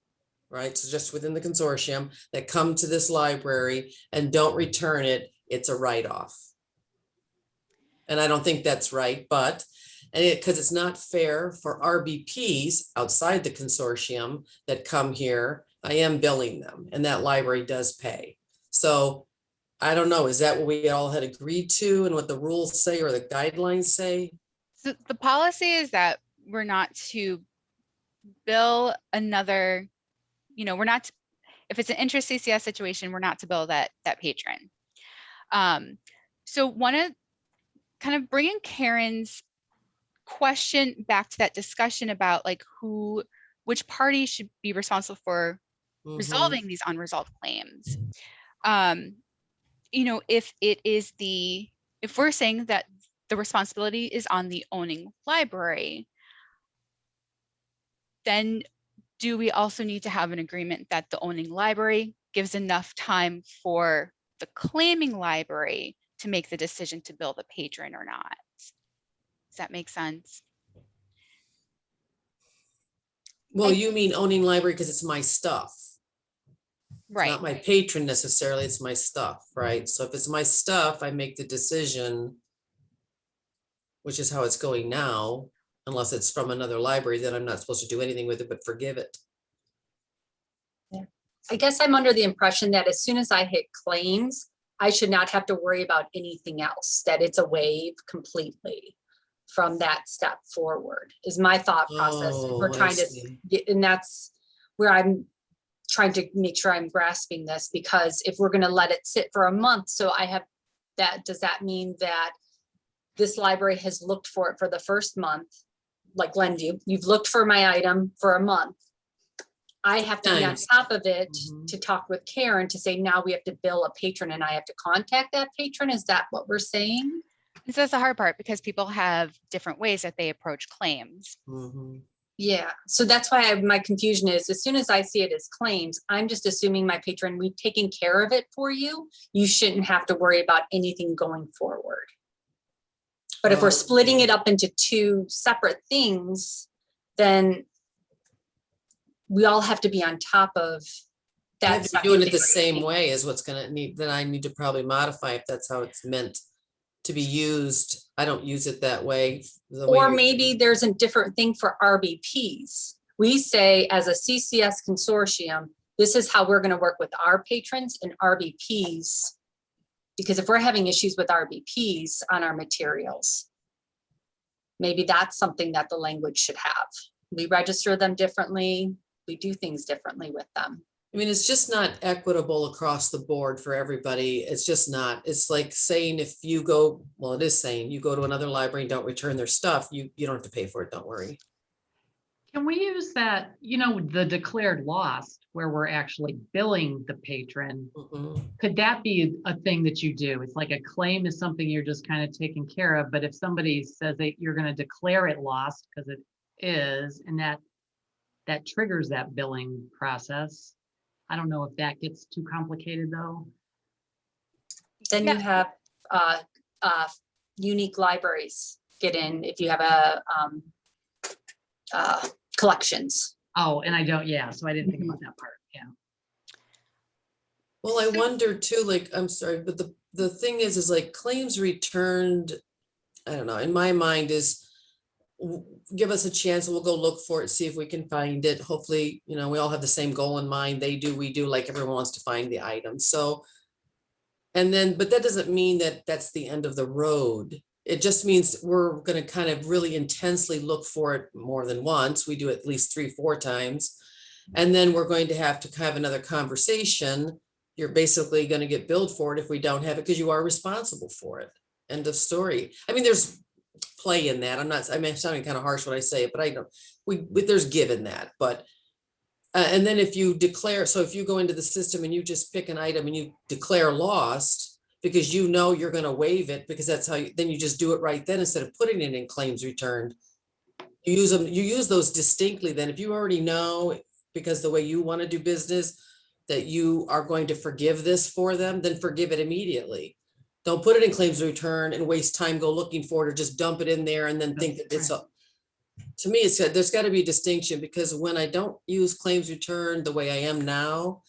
right? So just within the consortium that come to this library and don't return it, it's a write-off. And I don't think that's right, but because it's not fair for RBPs outside the consortium that come here, I am billing them, and that library does pay. So I don't know, is that what we all had agreed to and what the rules say or the guidelines say? So the policy is that we're not to bill another, we're not, if it's an interest CCS situation, we're not to bill that patron. So want to kind of bring in Karen's question back to that discussion about like which party should be responsible for Mhm. resolving these unresolved claims. You know, if we're saying that the responsibility is on the owning library, then do we also need to have an agreement that the owning library gives enough time for the claiming library to make the decision to bill the patron or not? Does that make sense? Well, you mean owning library because it's my stuff. It's Right. not my patron necessarily, it's my stuff, right? So if it's my stuff, I make the decision, which is how it's going now, unless it's from another library, then I'm not supposed to do anything with it but forgive it. I guess I'm under the impression that as soon as I hit claims, I should not have to worry about anything else, that it's a waive completely from that step forward, is my thought process. If we're Oh, I trying to see. get, and that's where I'm trying to make sure I'm grasping this, because if we're going to let it sit for a month, so I have that, does that mean that this library has looked for it for the first month, like Glenview, you've looked for my item for a month. I have to be on Nice. top of it Mhm. to talk with Karen to say, now we have to bill a patron and I have to contact that patron. Is that what we're saying? And so that's the hard part, because people have different ways that they approach claims. Mhm. Yeah, so that's why my confusion is, as soon as I see it as claims, I'm just assuming my patron, we've taken care of it for you. You shouldn't have to worry about anything going forward. But if we're splitting it up into two separate things, then we all have to be on top of I that. have to be second doing it thing. the same way is what's gonna need, then I need to probably modify if that's how it's meant to be used. I don't use it that way. the way Or you're- maybe there's a different thing for RBPs. We say as a CCS consortium, this is how we're going to work with our patrons and RBPs. Because if we're having issues with RBPs on our materials, maybe that's something that the language should have. We register them differently. We do things differently with them. I mean, it's just not equitable across the board for everybody. It's just not. It's like saying if you go, well, it is saying you go to another library and don't return their stuff, you don't have to pay for it, don't worry. Can we use that, the declared lost where we're actually billing the patron? Mhm. Could that be a thing that you do? It's like a claim is something you're just kind of taking care of, but if somebody says that you're going to declare it lost because it is, and that triggers that billing process. I don't know if that gets too complicated though. Then you have unique libraries get in if you have collections. Oh, and I don't, yeah, so I didn't think about that part, yeah. Well, I wonder too, like, I'm sorry, but the thing is like claims returned, I don't know, in my mind is give us a chance, we'll go look for it, see if we can find it. Hopefully, we all have the same goal in mind. They do, we do, like everyone wants to find the item. So, and then, but that doesn't mean that that's the end of the road. It just means we're going to kind of really intensely look for it more than once. We do at least 3-4 times. And then we're going to have another conversation. You're basically going to get billed for it if we don't have it because you are responsible for it. End of story. I mean, there's play in that. I'm sounding kind of harsh when I say it, but I don't, there's given that, but and then if you declare, so if you go into the system and you just pick an item and you declare lost because you're going to waive it because that's how then you just do it right then instead of putting it in claims returned. You use those distinctly then if you already know, because the way you want to do business, that you are going to forgive this for them, then forgive it immediately. Don't put it in claims return and waste time go looking for it or just dump it in there and then think that it's a, to me, there's got to be a distinction because when I don't use claims return the way I am now,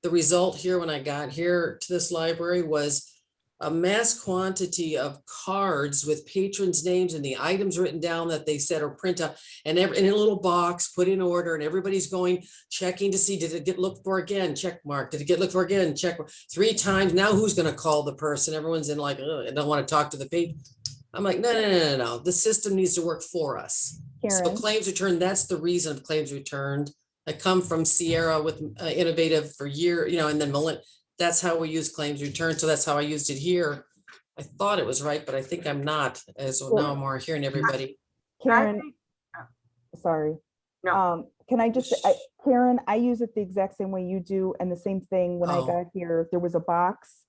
the result here when I got here to this library was a mass quantity of cards with patrons' names and the items written down that they said or print out and in a little box, put in order, and everybody's going, checking to see, did it get looked for again? Check mark. Did it get looked for again? Check 3 times. Now who's going to call the person? Everyone's in like, I don't want to talk to the patron. I'm like, no. The system needs to work for us. So Karen, claims returned, that's the reason of claims returned. I come from Sierra with Innovative for years, and then that's how we use claims returned. So that's how I used it here. I thought it was right, but I think I'm not, as well, now I'm more hearing everybody. Karen, think- sorry. No. Can I just, Karen, I use it the exact same way you do, and the same thing when I Oh. got here, there was a box.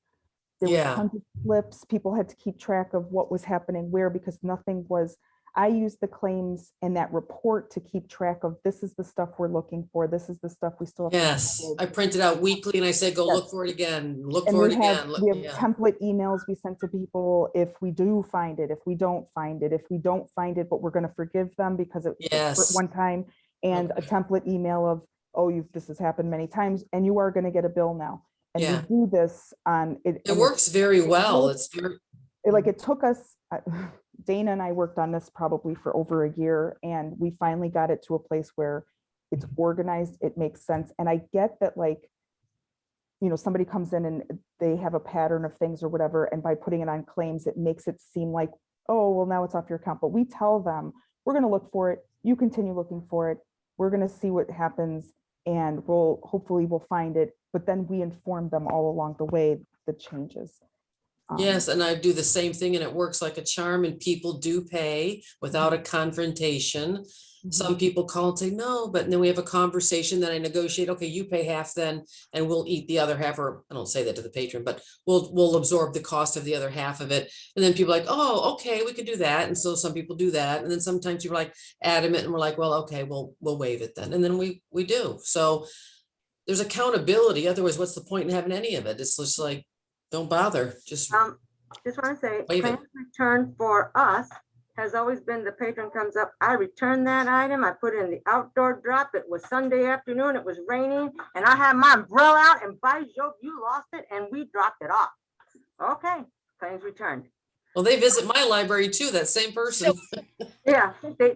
There was Yeah. tons of slips. People had to keep track of what was happening where because nothing was, I used the claims and that report to keep track of this is the stuff we're looking for. This is the stuff we still have. to Yes, cover. I print it out weekly and I say, go Yes. look for it again, look And for we it have, again. we have Yeah. template emails we send to people if we do find it, if we don't find it, but we're gonna forgive them because it's Yes. one time, and a template email of, oh, this has happened many times, and you are gonna get a bill now. And we Yeah. do this on. It and works very well. works. It's very, Like it took us, Dana and I worked on this probably for over a year, and we finally got it to a place where it's organized, it makes sense. And I get that, like, somebody comes in and they have a pattern of things or whatever, and by putting it on claims, it makes it seem like, oh, well, now it's off your account. But we tell them, we're going to look for it. You continue looking for it. We're going to see what happens, and hopefully we'll find it. But then we inform them all along the way the changes. yes, and I do the same thing and it works like a charm and people do pay without a confrontation. Some people call and say, no, but then we have a conversation, then I negotiate, okay, you pay half then, and we'll eat the other half, or I don't say that to the patron, but we'll absorb the cost of the other half of it. And then people are like, oh, okay, we can do that. And so some people do that. And then sometimes you're like adamant and we're like, well, okay, we'll waive it then. And then we do. So there's accountability. Otherwise, what's the point in having any of it? It's just like, don't bother, just Just want to say, waive it. claims return for us has always been the patron comes up, I return that item, I put it in the outdoor drop, it was Sunday afternoon, it was raining, and I had my umbrella out, and by Jove, you lost it, and we dropped it off. Okay, claims returned. Well, they visit my library too, that same person. Yeah,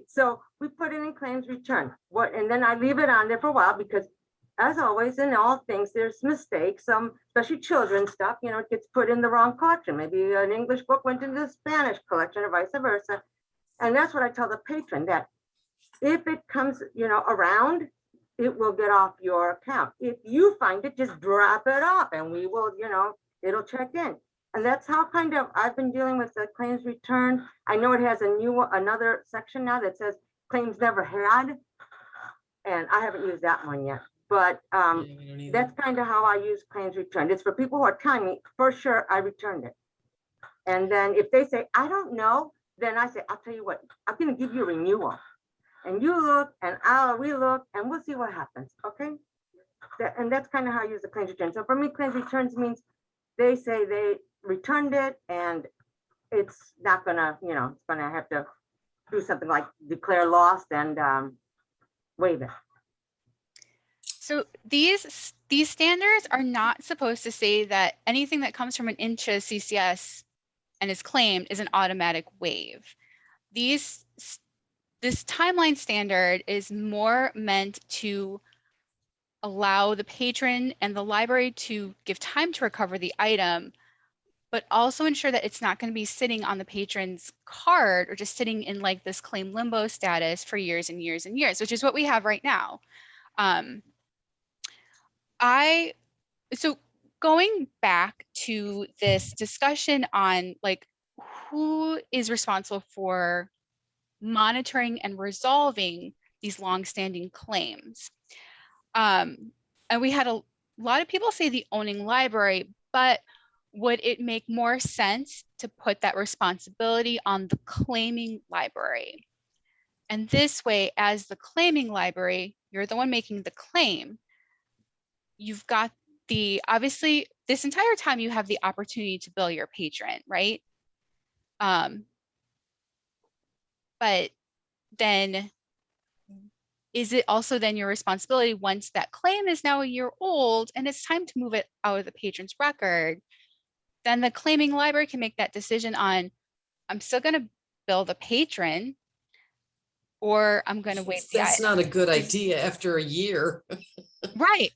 so we put it in claims return. And then I leave it on there for a while because, as always, in all things, there's mistakes. Especially children's stuff, it gets put in the wrong collection. Maybe an English book went into the Spanish collection or vice versa. And that's what I tell the patron, that if it comes, around, it will get off your account. If you find it, just drop it off and we will, it'll check in. And that's how I've been dealing with the claims return. I know it has another section now that says claims never had. And I haven't used that one yet. But Yeah, we don't either. that's kind of how I use claims returned. It's for people who are telling me, for sure, I returned it. And then if they say, I don't know, then I say, I'll tell you what, I'm going to give you a renewal. And you look, and I'll relook, and we'll see what happens, okay? And that's kind of how I use the claims return. So for me, claims returns means they say they returned it, and it's not gonna, it's gonna have to do something like declare lost and waive it. So these standards are not supposed to say that anything that comes from an INCHA CCS and is claimed is an automatic waive. This timeline standard is more meant to allow the patron and the library to give time to recover the item, but also ensure that it's not going to be sitting on the patron's card or just sitting in like this claim limbo status for years and years and years, which is what we have right now. So going back to this discussion on like who is responsible for monitoring and resolving these longstanding claims. And we had a lot of people say the owning library, but would it make more sense to put that responsibility on the claiming library? And this way, as the claiming library, you're the one making the claim. You've got obviously this entire time you have the opportunity to bill your patron, right? But then is it also then your responsibility once that claim is now a year old and it's time to move it out of the patron's record, then the claiming library can make that decision on, I'm still going to bill the patron or I'm going to waive the That's item. not a good idea after a year. Right.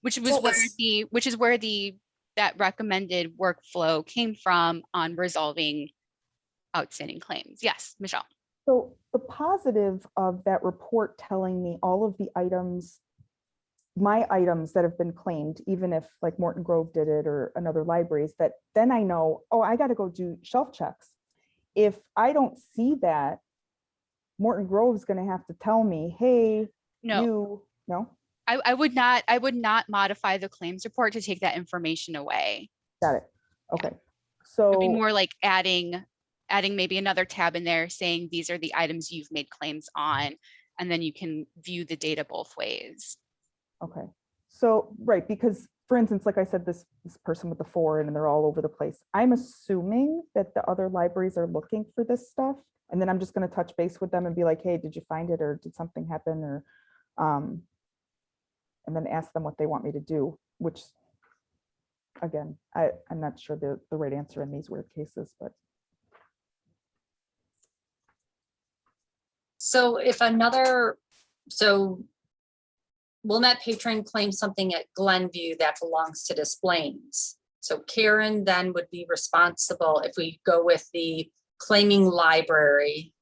Which is where that recommended workflow came from on resolving outstanding claims. Yes, Michelle. So the positive of that report telling me all of the items, my items that have been claimed, even if like Morton Grove did it or another libraries, that then I know, oh, I got to go do shelf checks. If I don't see that, Morton Grove's going to have to tell me, hey, No, No? I would not modify the claims report to take that information away. Got it. Okay. It'd be So, more like adding maybe another tab in there saying these are the items you've made claims on, and then you can view the data both ways. okay. So, right, because for instance, like I said, this person with the 4 and they're all over the place. I'm assuming that the other libraries are looking for this stuff. And then I'm just going to touch base with them and be like, hey, did you find it? Or did something happen? Or, and then ask them what they want me to do, which again, I'm not sure the right answer in these weird cases, but. So if Wilmette patron claims something at Glenview that belongs to Displays. So Karen then would be responsible if we go with the claiming library.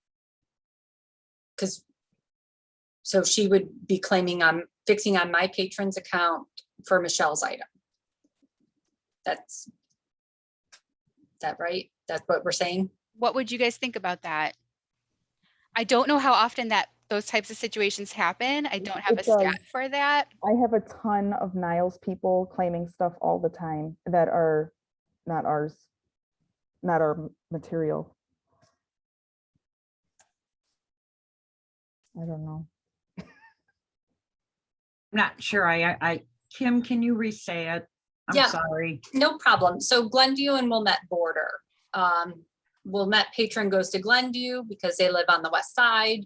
So she would be claiming fixing on my patron's account for Michelle's item. Is that right? That's what we're saying? What would you guys think about that? I don't know how often those types of situations happen. I don't have a stat for that. I have a ton of Niles people claiming stuff all the time that are not ours, not our material. I don't know. I'm not sure. Kim, can you re-say it? I'm sorry. No problem. So Glenview and Wilmette border. Wilmette patron goes to Glenview because they live on the west side.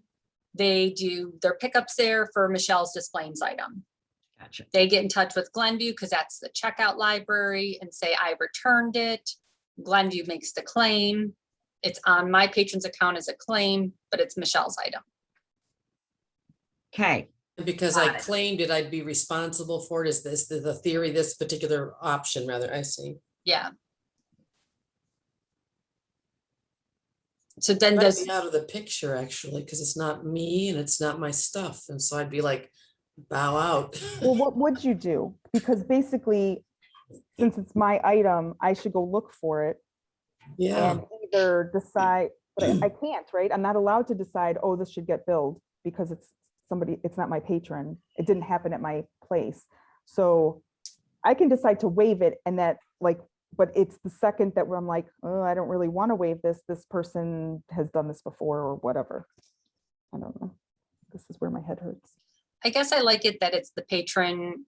They do their pickups there for Michelle's Displays item. Gotcha. They get in touch with Glenview because that's the checkout library and say, I returned it. Glenview makes the claim. It's on my patron's account as a claim, but it's Michelle's item. Okay. Because I claimed it, I'd be responsible for it. Is this the theory, this particular option rather, I see. Yeah. So then That'd be out of the picture actually, because it's not me and it's not my stuff. And so I'd be like, bow out. Well, what would you do? Because basically, since it's my item, I should go look for it. Yeah. And either decide, but I can't, right? I'm not allowed to decide, oh, this should get billed because it's not my patron. It didn't happen at my place. So I can decide to waive it, and that but it's the second that where I'm like, oh, I don't really want to waive this. This person has done this before or whatever. I don't know. This is where my head hurts. I guess I like it that it's the patron.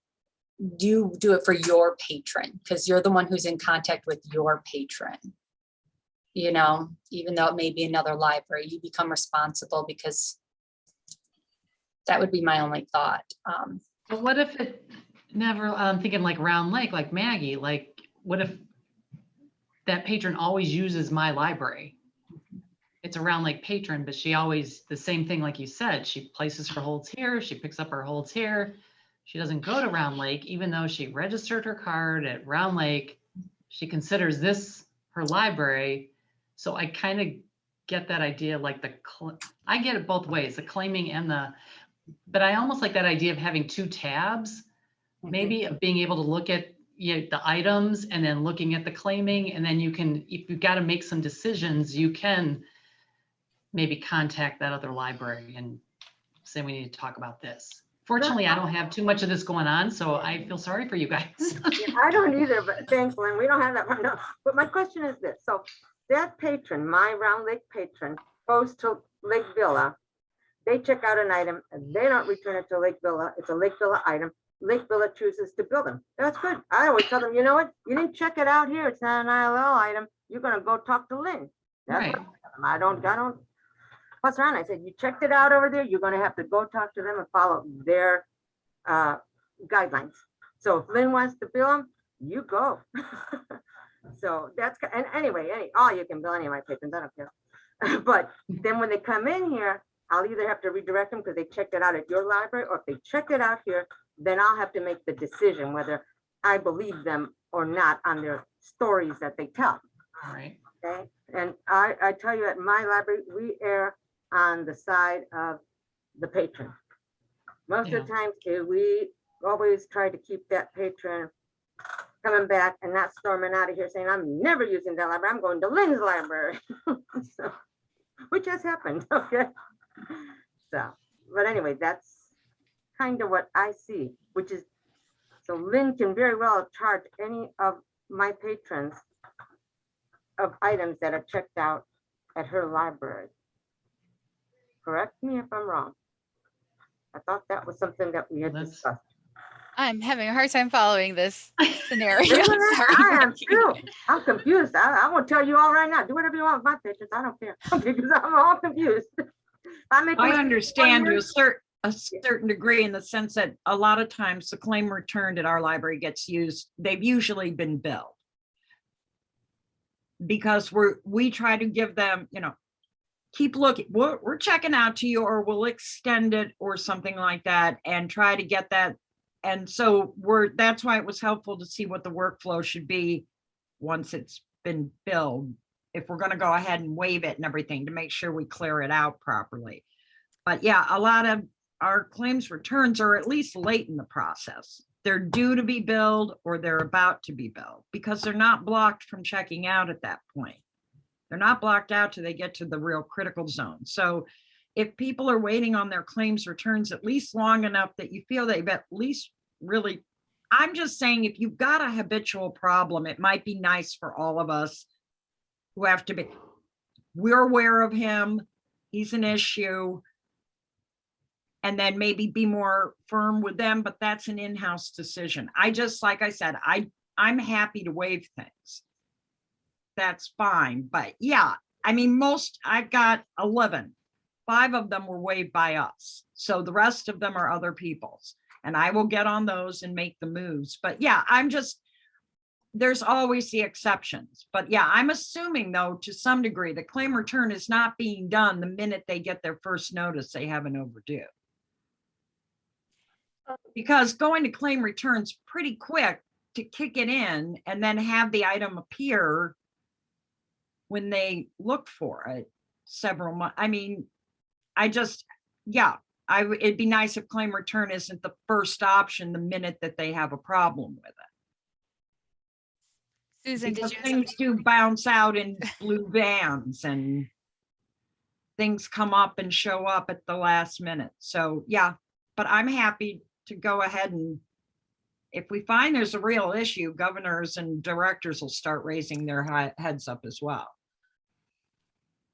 You do it for your patron because you're the one who's in contact with your patron. You know, even though it may be another library, you become responsible because that would be my only thought. But what if it never, I'm thinking like Round Lake, like Maggie, like what if that patron always uses my library? It's a Round Lake patron, but she always, the same thing like you said, she places her holds here, she picks up her holds here. She doesn't go to Round Lake, even though she registered her card at Round Lake. She considers this her library. So I kind of get that idea, like I get it both ways, the claiming and but I almost like that idea of having 2 tabs, maybe of being able to look at the items and then looking at the claiming. And then you can, if you've got to make some decisions, you can maybe contact that other library and say, we need to talk about this. Fortunately, I don't have too much of this going on, so I feel sorry for you guys. Yeah, I don't either, but thanks, Lynn. We don't have that. No. But my question is this. So that patron, my Round Lake patron, goes to Lake Villa. They check out an item and they don't return it to Lake Villa. It's a Lake Villa item. Lake Villa chooses to bill them. That's good. I always tell them, you know what? You didn't check it out here. It's not an ILL item. You're going to go talk to Lynn. That's Right. what I don't fuss around. I said, you checked it out over there. You're going to have to go talk to them and follow their guidelines. So if Lynn wants to bill them, you go. So that's, and anyway, all you can bill any of my patrons. I don't care. But then when they come in here, I'll either have to redirect them because they checked it out at your library, or if they checked it out here, then I'll have to make the decision whether I believe them or not on their stories that they tell. All right. Okay. And I tell you, at my library, we err on the side of the patron. Most of the times, we always try to keep that patron coming back and not storming out of here saying, I'm never using that library. I'm going to Lynn's library. So, which has happened. Okay. So, but anyway, that's kind of what I see, which is, so Lynn can very well charge any of my patrons of items that are checked out at her library. Correct me if I'm wrong. I thought that was something that we had That's- discussed. I'm having a hard time following this scenario. Sorry. I am too. I'm confused. I won't tell you all right now. Do whatever you want with my patrons. I don't care. Because I'm all confused. I understand to a certain degree in the sense that a lot of times the claim returned at our library gets used, they've usually been billed. Because we try to give them, keep looking, we're checking out to you, or we'll extend it or something like that and try to get that. And so that's why it was helpful to see what the workflow should be once it's been billed, if we're going to go ahead and waive it and everything, to make sure we clear it out properly. But yeah, a lot of our claims returns are at least late in the process. They're due to be billed or they're about to be billed, because they're not blocked from checking out at that point. They're not blocked out till they get to the real critical zone. So if people are waiting on their claims returns at least long enough that you feel they've at least really, I'm just saying, if you've got a habitual problem, it might be nice for all of us who have to be, we're aware of him, he's an issue, and then maybe be more firm with them, but that's an in-house decision. I just, like I said, I'm happy to waive things. That's fine, but yeah, I mean, I've got 11, 5 of them were waived by us. So the rest of them are other people's, and I will get on those and make the moves. But yeah, there's always the exceptions. But yeah, I'm assuming though, to some degree, the claim return is not being done the minute they get their first notice they have an overdue. Because going to claim returns pretty quick to kick it in and then have the item appear when they look for it several months. I mean, it'd be nice if claim return isn't the first option the minute that they have a problem with it. Susan, Because did you? things do bounce out in blue vans and things come up and show up at the last minute. So yeah, but I'm happy to go ahead, and if we find there's a real issue, governors and directors will start raising their heads up as well.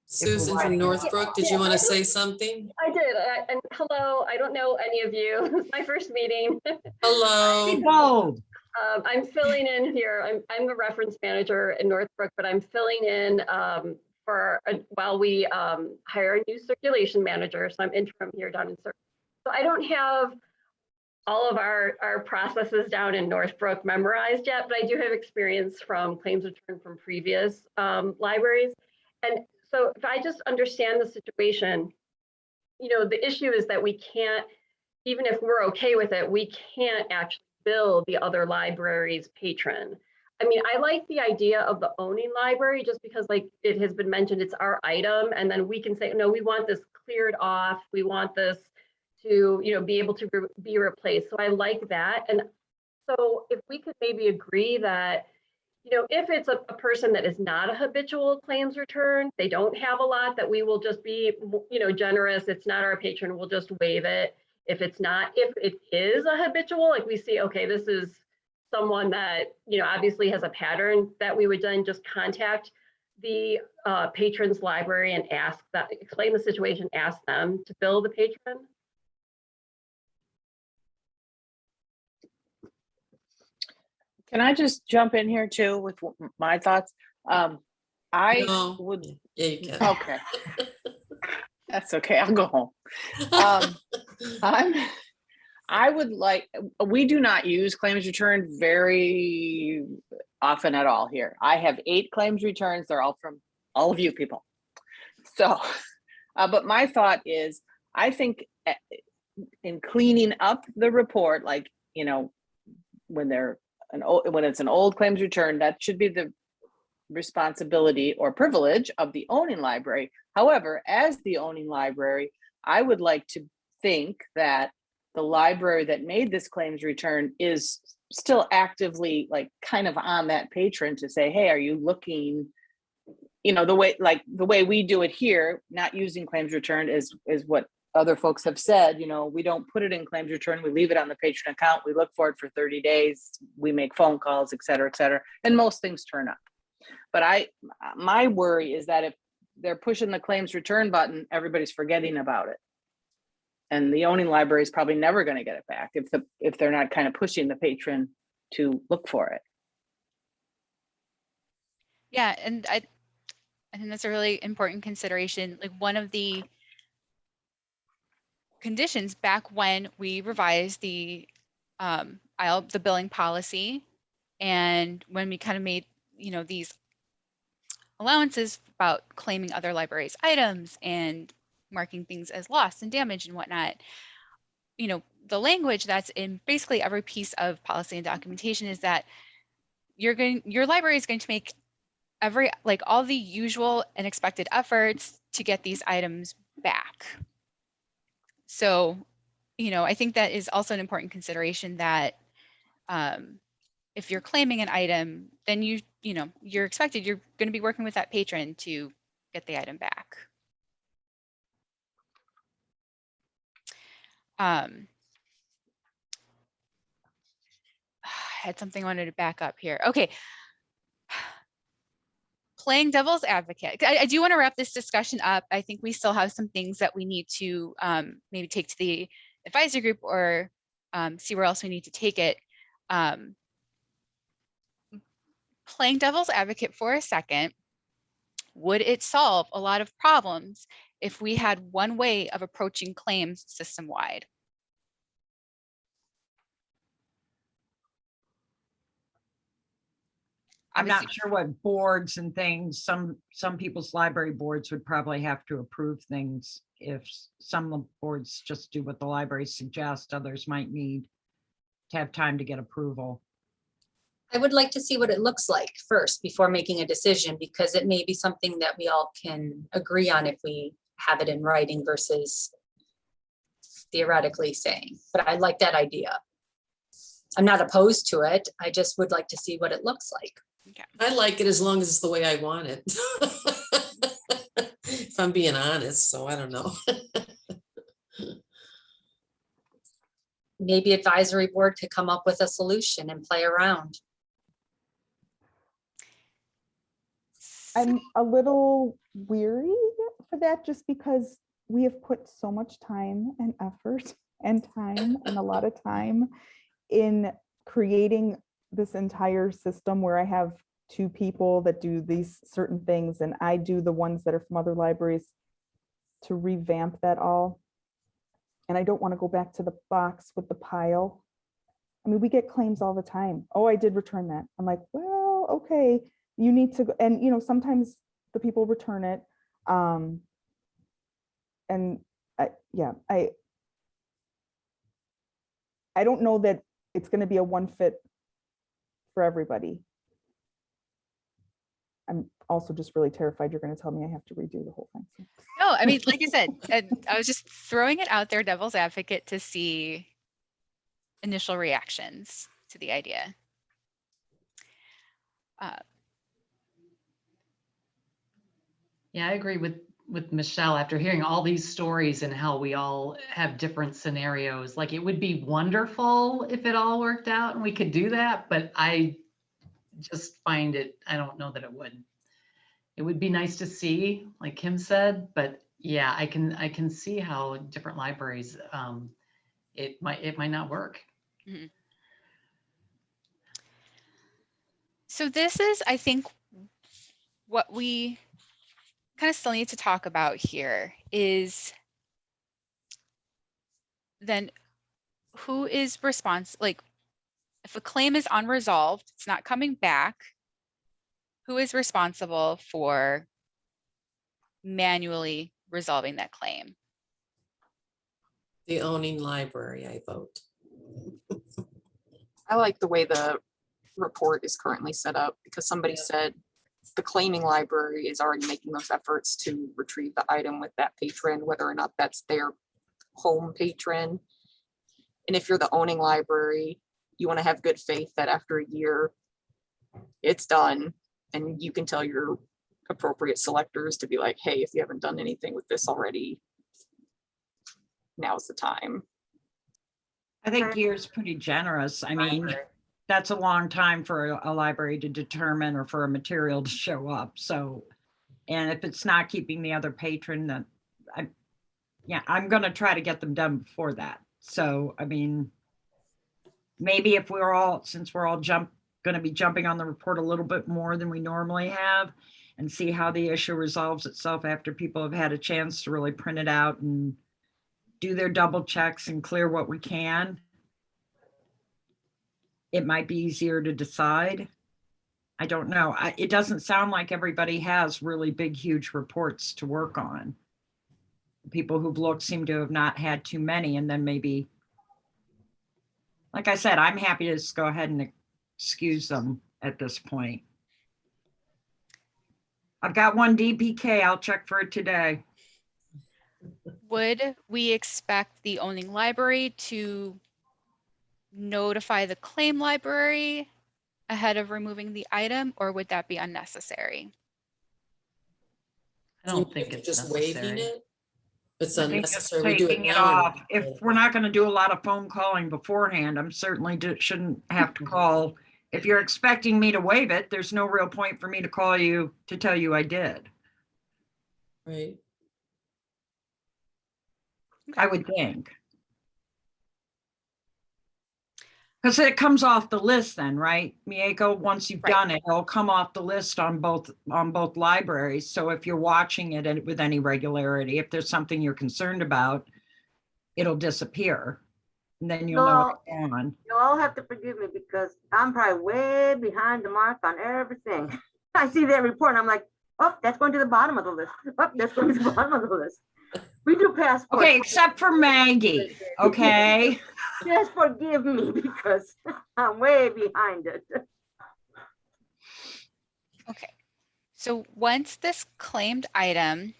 Susan from Northbrook, did you want to say something? I did. And hello, I don't know any of you. It's my first meeting. Hello. Be bold. I'm filling in here. I'm the reference manager in Northbrook, but I'm filling in while we hire a new circulation manager. So I'm interim here down in Circle. So I don't have all of our processes down in Northbrook memorized yet, but I do have experience from claims return from previous libraries. And so if I just understand the situation, the issue is that we can't, even if we're okay with it, we can't actually bill the other library's patron. I mean, I like the idea of the owning library just because, like it has been mentioned, it's our item, and then we can say, no, we want this cleared off. We want this to, be able to be replaced. So I like that. And so if we could maybe agree that, if it's a person that is not a habitual claims return, they don't have a lot, that we will just be, generous. It's not our patron, we'll just waive it. If it's not, if it is a habitual, like we see, okay, this is someone that, obviously has a pattern, that we would then just contact the patron's library and explain the situation, ask them to bill the patron. Can I just jump in here too with my thoughts? I No. would, Yeah, you can. okay. That's okay, I'll go home. I would like, we do not use claims return very often at all here. I have 8 claims returns. They're all from all of you people. So, but my thought is, I think in cleaning up the report, like, when it's an old claims return, that should be the responsibility or privilege of the owning library. However, as the owning library, I would like to think that the library that made this claims return is still actively, like, kind of on that patron to say, hey, are you looking, the way we do it here, not using claims return is what other folks have said, you know, we don't put it in claims return, we leave it on the patron account, we look for it for 30 days, we make phone calls, et cetera, and most things turn up. But my worry is that if they're pushing the claims return button, everybody's forgetting about it. And the owning library is probably never going to get it back if they're not kind of pushing the patron to look for it. Yeah, and I think that's a really important consideration. Like one of the conditions back when we revised the the billing policy, and when we kind of made, you know, these allowances about claiming other libraries' items and marking things as lost and damaged and whatnot, you know, the language that's in basically every piece of policy and documentation is that your library is going to make all the usual and expected efforts to get these items back. So, you know, I think that is also an important consideration, that if you're claiming an item, then you're going to be working with that patron to get the item back. I had something I wanted to back up here. Okay. Playing devil's advocate. I do want to wrap this discussion up. I think we still have some things that we need to maybe take to the advisory group, or see where else we need to take it. Playing devil's advocate for a second, would it solve a lot of problems if we had one way of approaching claims system-wide? I'm not sure what boards and things, some people's library boards would probably have to approve things. If some boards just do what the library suggests, others might need to have time to get approval. I would like to see what it looks like first before making a decision, because it may be something that we all can agree on if we have it in writing versus theoretically saying. But I like that idea. I'm not opposed to it. I just would like to see what it looks like. Okay. I like it as long as it's the way I want it. If I'm being honest, so I don't know. Maybe advisory board could come up with a solution and play around. I'm a little weary for that, just because we have put so much time and effort and a lot of time in creating this entire system where I have two people that do these certain things and I do the ones that are from other libraries, to revamp that all. And I don't want to go back to the box with the pile. I mean, we get claims all the time. Oh, I did return that. I'm like, well, okay, you need to go. And, you know, sometimes the people return it. And I don't know that it's going to be a one fit for everybody. I'm also just really terrified you're going to tell me I have to redo the whole thing. So. No, I mean, like I said, I was just throwing it out there, devil's advocate, to see initial reactions to the idea. Yeah, I agree with Michelle after hearing all these stories and how we all have different scenarios. Like, it would be wonderful if it all worked out and we could do that, but I just find it, I don't know that it would. It would be nice to see, like Kim said, but yeah, I can see how different libraries, it might not work. Mm-hmm. So this is, I think, what we kind of still need to talk about here is then who is responsible? Like, if a claim is unresolved, it's not coming back, who is responsible for manually resolving that claim? The owning library, I vote. I like the way the report is currently set up, because somebody said the claiming library is already making those efforts to retrieve the item with that patron, whether or not that's their home patron. And if you're the owning library, you want to have good faith that after a year it's done, and you can tell your appropriate selectors to be like, hey, if you haven't done anything with this already, now's the time. I think year's pretty generous. I mean, that's a long time for a library to determine or for a material to show up. So, and if it's not keeping the other patron, then I'm going to try to get them done before that. So, I mean, maybe if since we're all going to be jumping on the report a little bit more than we normally have, and see how the issue resolves itself after people have had a chance to really print it out and do their double checks and clear what we can, it might be easier to decide. I don't know. It doesn't sound like everybody has really big, huge reports to work on. People who've looked seem to have not had too many, and then maybe, like I said, I'm happy to just go ahead and excuse them at this point. I've got one DPK. I'll check for it today. Would we expect the owning library to notify the claim library ahead of removing the item, or would that be unnecessary? I don't think it's just waiving necessary. it. It's I think just unnecessary. We do it taking it now. off. If we're not going to do a lot of phone calling beforehand, I'm certainly shouldn't have to call. If you're expecting me to waive it, there's no real point for me to call you to tell you I did. Right. I would think. Because it comes off the list then, right, Mieko? Once you've done it, it'll come off the list on both libraries. So if you're watching it with any regularity, if there's something you're concerned about, it'll disappear. And then you'll know it's gone. You'll all have to forgive me because I'm probably way behind the mark on everything. I see that report and I'm like, oh, that's going to the bottom of the list. Oh, that's going to the bottom of the list. We do passports. Okay, except for Maggie, okay? Just forgive me because I'm way behind it. Okay, so once this claimed item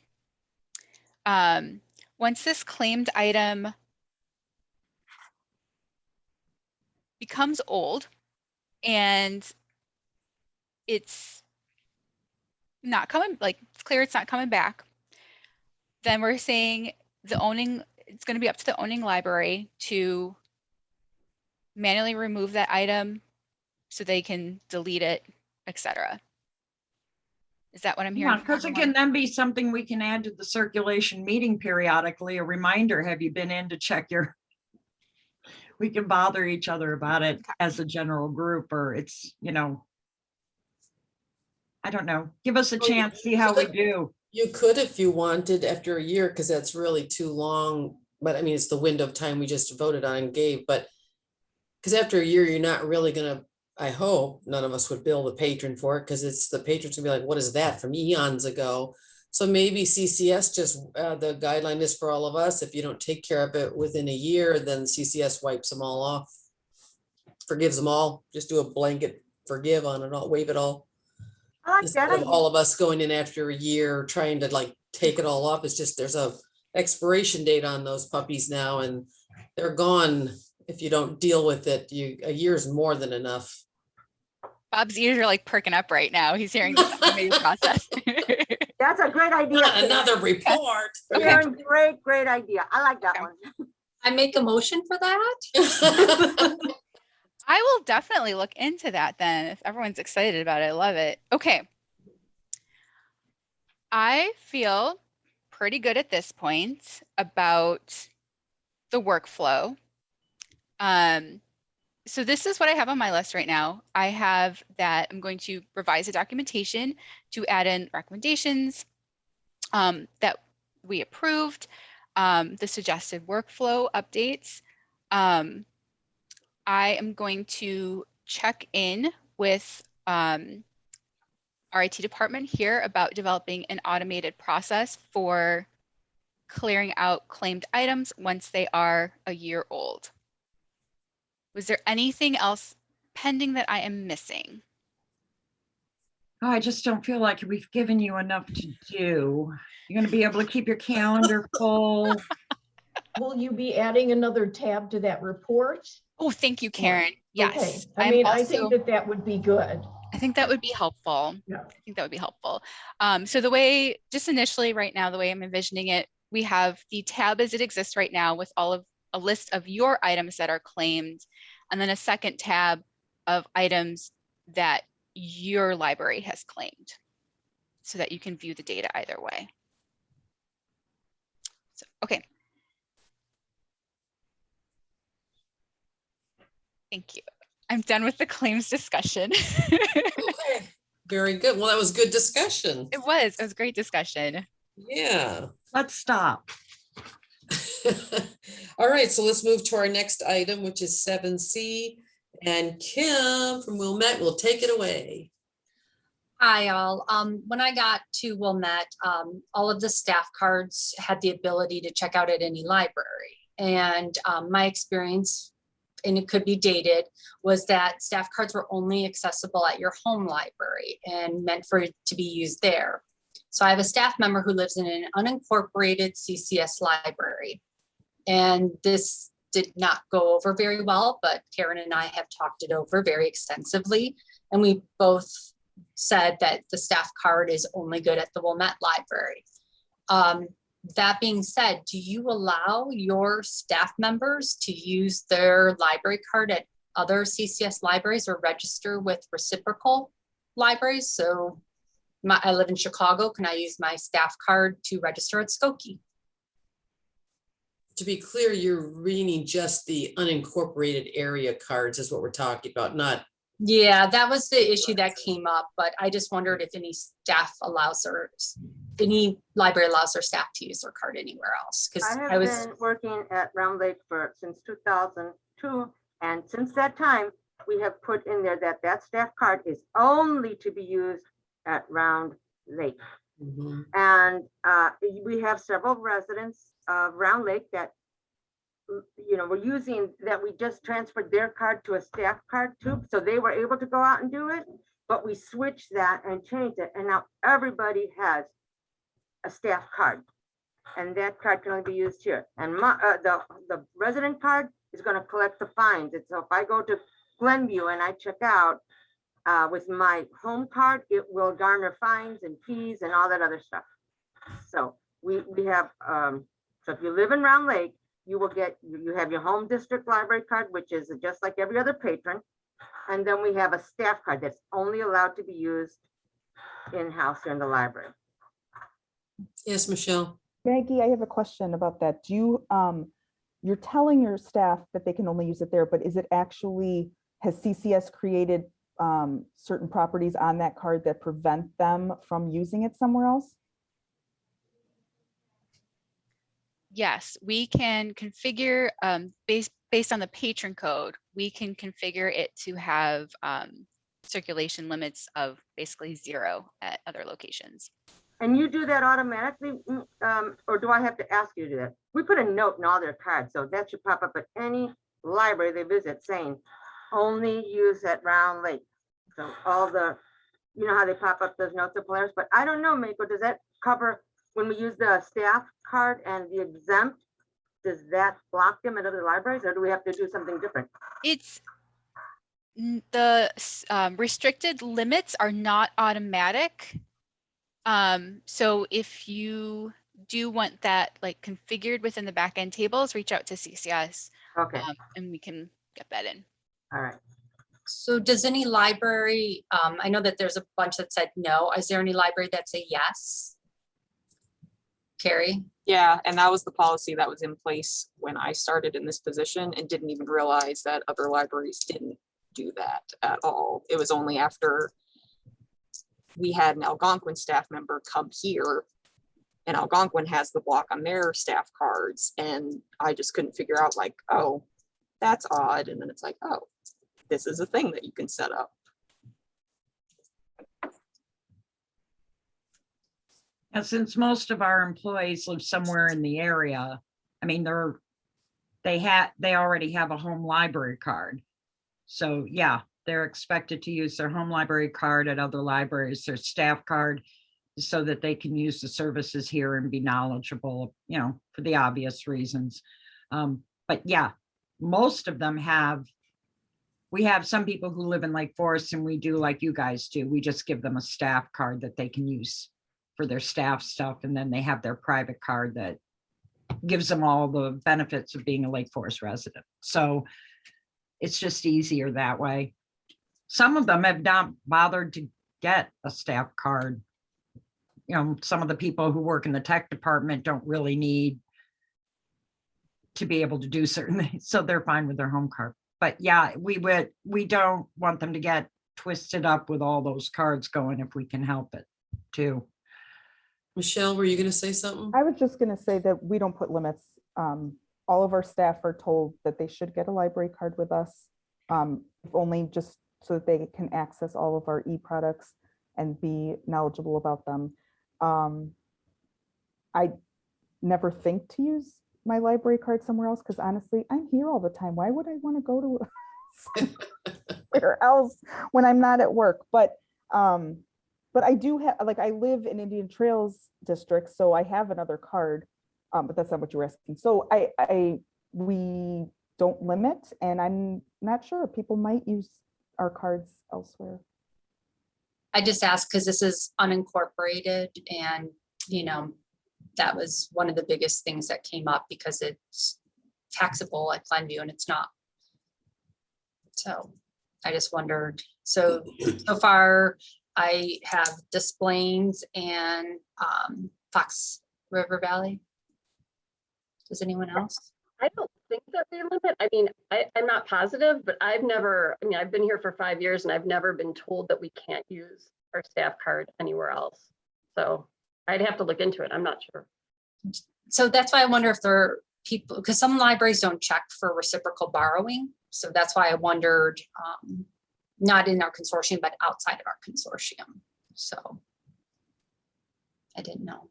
becomes old and it's not coming, like it's clear it's not coming back, then we're saying it's going to be up to the owning library to manually remove that item so they can delete it, etc. Is that what I'm hearing? Yeah, because it can then be something we can add to the circulation meeting periodically, a reminder, have you been in to check your, we can bother each other about it as a general group, or it's, I don't know, give us a chance, see how we do. You could if you wanted after a year, because that's really too long. But I mean, it's the window of time we just voted on and gave, but because after a year, you're not really gonna, I hope none of us would bill the patron for it, because it's the patrons gonna be like, what is that from eons ago? So maybe CCS just, the guideline is for all of us. If you don't take care of it within a year, then CCS wipes them all off. Forgives them all, just do a blanket forgive on it all, waive it all. I like Instead that of all of us going in after a year trying to like take it all off. It's just there's a expiration date on those puppies now and they're gone. If you don't deal with it, a year is more than enough. Bob's ears are like perking up right now. He's hearing this automated process. That's a great idea. Not another report. Karen, great idea. I like that one. I make a motion for that. I will definitely look into that then if everyone's excited about it. I love it. Okay. I feel pretty good at this point about the workflow. So this is what I have on my list right now. I have that I'm going to revise the documentation to add in recommendations that we approved, the suggested workflow updates. I am going to check in with our IT department here about developing an automated process for clearing out claimed items once they are a year old. Was there anything else pending that I am missing? Oh, I just don't feel like we've given you enough to do. You're going to be able to keep your calendar full. Will you be adding another tab to that report? Oh, thank you, Karen. Yes. Okay. I mean, I think that would be good. I think that would be helpful. Yeah. I think that would be helpful. So the way, just initially right now, the way I'm envisioning it we have the tab as it exists right now with all of a list of your items that are claimed, and then a second tab of items that your library has claimed so that you can view the data either way. So, okay. Thank you. I'm done with the claims discussion. Okay, very good. Well, that was good discussion. It was great discussion. Yeah. Let's stop. All right, so let's move to our next item, which is 7C. And Kim from Wilmette will take it away. Hi, all. When I got to Wilmette, all of the staff cards had the ability to check out at any library. And my experience, and it could be dated, was that staff cards were only accessible at your home library and meant for it to be used there. So I have a staff member who lives in an unincorporated CCS library. And this did not go over very well, but Karen and I have talked it over very extensively. And we both said that the staff card is only good at the Wilmette Library. That being said, do you allow your staff members to use their library card at other CCS libraries or register with reciprocal libraries? So I live in Chicago. Can I use my staff card to register at Skokie? To be clear, you're reading just the unincorporated area cards is what we're talking about, not. Yeah, that was the issue that came up, but I just wondered if any staff allows or any library allows their staff to use their card anywhere else. Because I have been working at Round Lake since 2002, and since that time, we have put in there that that staff card is only to be used at Round Lake. Mhm. And we have several residents of Round Lake that, you know, we're using that we just transferred their card to a staff card too. So they were able to go out and do it, but we switched that and changed it. And now everybody has a staff card, and that card can only be used here. And the resident card is going to collect the fines. And so if I go to Glenview and I check out with my home card, it will garner fines and fees and all that other stuff. So we have, so if you live in Round Lake, you will get, you have your home district library card, which is just like every other patron. And then we have a staff card that's only allowed to be used in-house here in the library. Yes, Michelle. Maggie, I have a question about that. Do you, you're telling your staff that they can only use it there, but is it actually, has CCS created certain properties on that card that prevent them from using it somewhere else? Yes, we can configure based on the patron code, we can configure it to have circulation limits of basically 0 at other locations. And you do that automatically, or do I have to ask you to do that? We put a note in all their cards, so that should pop up at any library they visit saying, only use at Round Lake. So all the, you know how they pop up those notes of Polaris, but I don't know, Mako, does that cover when we use the staff card and the exempt? Does that block them at other libraries, or do we have to do something different? It's the restricted limits are not automatic. So if you do want that like configured within the backend tables, reach out to CCS. Okay. And we can get that in. All right. So does any library, I know that there's a bunch that said no. Is there any library that's a yes? Carrie? Yeah, and that was the policy that was in place when I started in this position and didn't even realize that other libraries didn't do that at all. It was only after we had an Algonquin staff member come here, and Algonquin has the block on their staff cards, and I just couldn't figure out like, oh, that's odd. And then it's like, oh, this is a thing that you can set up. And since most of our employees live somewhere in the area, I mean, they already have a home library card. So yeah, they're expected to use their home library card at other libraries, their staff card, so that they can use the services here and be knowledgeable, you know, for the obvious reasons. But yeah, most of them have, we have some people who live in Lake Forest, and we do like you guys do. We just give them a staff card that they can use for their staff stuff. And then they have their private card that gives them all the benefits of being a Lake Forest resident. So it's just easier that way. Some of them have not bothered to get a staff card. You know, some of the people who work in the tech department don't really need to be able to do certain things, so they're fine with their home card. But yeah, we don't want them to get twisted up with all those cards going if we can help it too. Michelle, were you going to say something? I was just gonna say that we don't put limits. All of our staff are told that they should get a library card with us, if only just so that they can access all of our e-products and be knowledgeable about them. I never think to use my library card somewhere else because honestly, I'm here all the time. Why would I want to go to somewhere else when I'm not at work? But I do have, like, I live in Indian Trails district, so I have another card, but that's not what you were asking. So we don't limit, and I'm not sure, people might use our cards elsewhere. I just asked because this is unincorporated, and, you know, that was one of the biggest things that came up because it's taxable at Glenview and it's not. So I just wondered, so far I have Des Plaines and Fox River Valley. Does anyone else? I don't think that they limit. I mean, I'm not positive, but I've been here for 5 years and I've never been told that we can't use our staff card anywhere else. So I'd have to look into it. I'm not sure. So that's why I wonder if there are people, because some libraries don't check for reciprocal borrowing. So that's why I wondered, not in our consortium, but outside of our consortium. So I didn't know.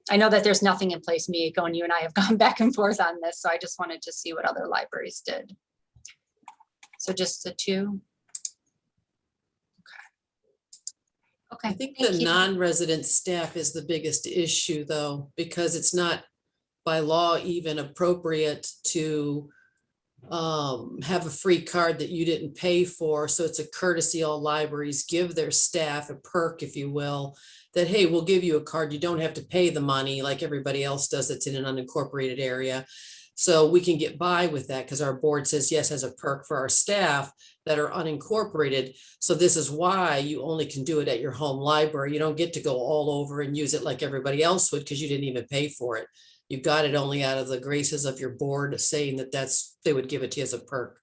I know that there's nothing in place. Miyako and you and I have gone back and forth on this. So I just wanted to see what other libraries did. So just the two. Okay. I think thank the you. non-resident staff is the biggest issue though, because it's not by law even appropriate to have a free card that you didn't pay for. So it's a courtesy all libraries give their staff a perk, if you will, that, hey, we'll give you a card. You don't have to pay the money like everybody else does that's in an unincorporated area. So we can get by with that because our board says yes as a perk for our staff that are unincorporated. So this is why you only can do it at your home library. You don't get to go all over and use it like everybody else would because you didn't even pay for it. You got it only out of the graces of your board saying that they would give it to you as a perk.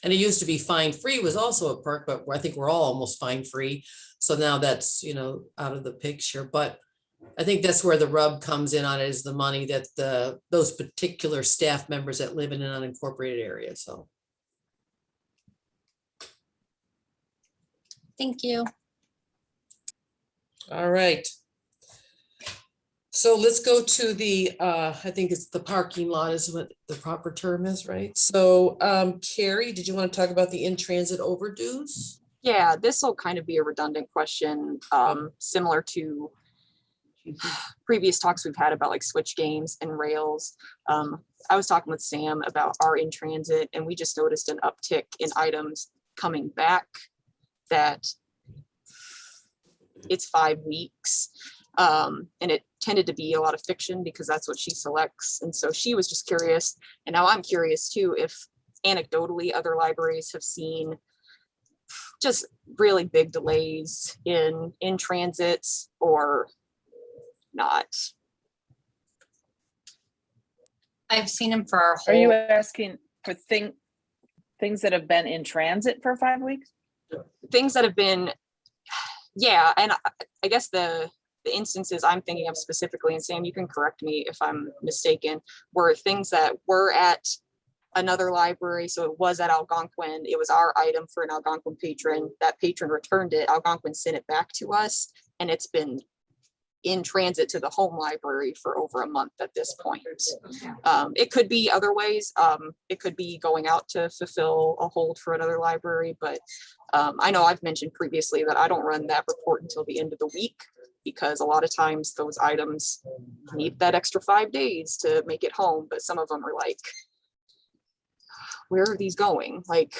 And it used to be fine free was also a perk, but I think we're all almost fine free. So now that's, you know, out of the picture. But I think that's where the rub comes in on it, is the money that those particular staff members that live in an unincorporated area. So. Thank you. All right. So let's go to the, I think it's the parking lot is what the proper term is, right? So Carrie, did you want to talk about the in-transit overdues? Yeah, this will kind of be a redundant question, similar to previous talks we've had about like switch games and rails. I was talking with Sam about our in-transit, and we just noticed an uptick in items coming back that it's 5 weeks. And it tended to be a lot of fiction because that's what she selects. And so she was just curious. And now I'm curious too, if anecdotally other libraries have seen just really big delays in transits or not. I've seen them for our whole. Are you asking for things that have been in transit for 5 weeks? Things that have been, yeah. And I guess the instances I'm thinking of specifically, and Sam, you can correct me if I'm mistaken, were things that were at another library. So it was at Algonquin. It was our item for an Algonquin patron. That patron returned it. Algonquin sent it back to us, and it's been in transit to the home library for over a month at this point. It could be other ways. It could be going out to fulfill a hold for another library, but I know I've mentioned previously that I don't run that report until the end of the week, because a lot of times those items need that extra 5 days to make it home. But some of them are like, where are these going? Like,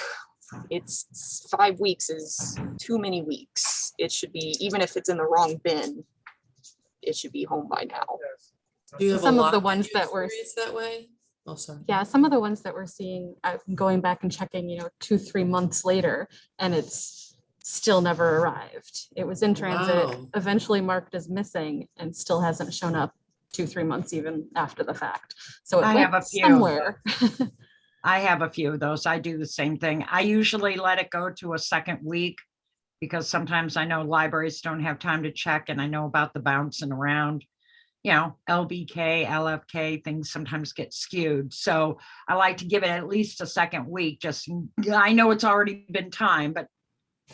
it's 5 weeks is too many weeks. It should be, even if it's in the wrong bin, it should be home by now. Do you have a some of lot the that ones you that were, experience that way? Oh, sorry. yeah, some of the ones that we're seeing, going back and checking, 2-3 months later, and it's still never arrived. It was in transit, Wow. eventually marked as missing, and still hasn't shown up 2-3 months even after the fact. So it I have went a few. somewhere. I have a few of those. I do the same thing. I usually let it go to a second week because sometimes I know libraries don't have time to check, and I know about the bouncing around. LBK, LFK, things sometimes get skewed. So I like to give it at least a second week. I know it's already been time, but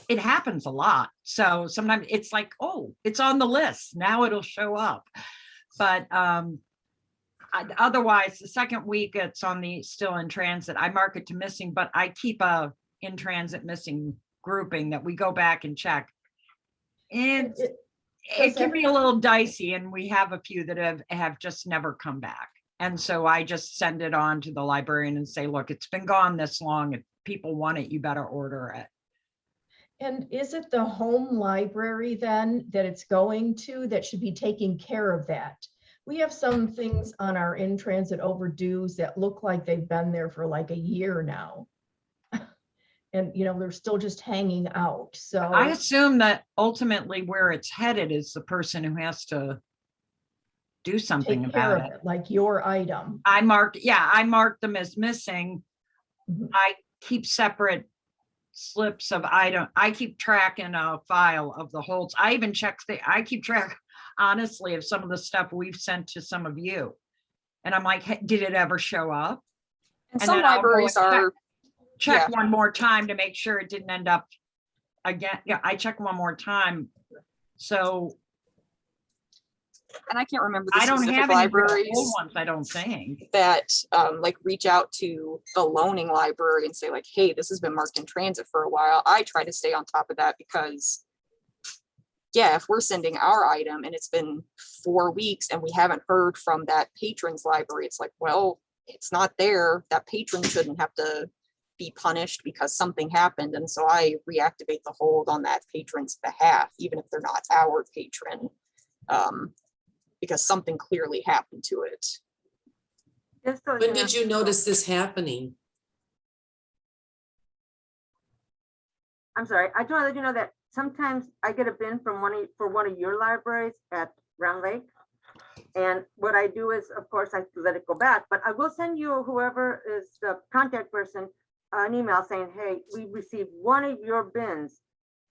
it happens a lot. So sometimes it's like, oh, it's on the list. Now it'll show up. But otherwise, the second week it's on the still in transit, I mark it to missing, but I keep a in transit missing grouping that we go back and check. And it can be a little dicey, and we have a few that have just never come back. And so I just send it on to the librarian and say, look, it's been gone this long. If people want it, you better order it. And is it the home library then that it's going to that should be taking care of that? We have some things on our in-transit overdues that look like they've been there for like a year now. And, they're still just hanging out. So I assume that ultimately where it's headed is the person who has to do something take care about of it. like your item. I marked them as missing. Mhm. I keep separate slips of item. I keep track in a file of the holds. I even I keep track, honestly, of some of the stuff we've sent to some of you. And I'm like, hey, did it ever show up? And And some then I'll go libraries and are, check one more time to make sure it didn't end up again. Yeah, I check one more time. So and I can't remember the I don't specific have any real libraries old ones, I don't think. that like reach out to the loaning library and say like, hey, this has been marked in transit for a while. I try to stay on top of that because if we're sending our item and it's been 4 weeks and we haven't heard from that patron's library, it's like, well, it's not there. That patron shouldn't have to be punished because something happened. And so I reactivate the hold on that patron's behalf, even if they're not our patron, because something clearly happened to it. Just so When know- did you notice this happening? I'm sorry, I just want to let you know that sometimes I get a bin from one of your libraries at Round Lake. And what I do is, of course, I let it go back, but I will send you, whoever is the contact person, an email saying, hey, we received one of your bins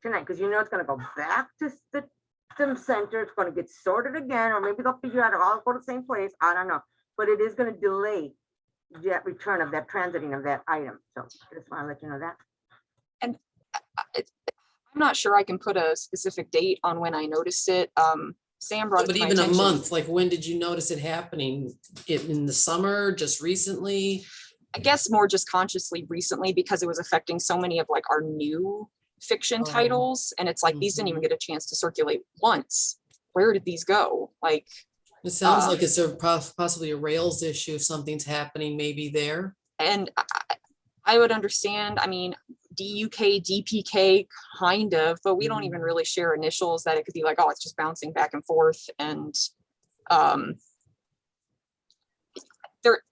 tonight, because it's going to go back to the center. It's going to get sorted again, or maybe they'll figure out it all go to the same place. I don't know, but it is going to delay that return of that transiting of that item. So I just want to let you know that. And I'm not sure I can put a specific date on when I noticed it. Sam brought it But to my even a attention. month, like when did you notice it happening? In the summer, just recently? I guess more just consciously recently because it was affecting so many of like our new fiction Oh. titles. And it's like, these didn't even get a chance to circulate once. Where did these go? Like, It sounds like it's possibly a Rails issue. If something's happening, maybe there. and I would understand, I mean, DUK, DPK, kind of, but we don't even really share initials that it could be like, oh, it's just bouncing back and forth. And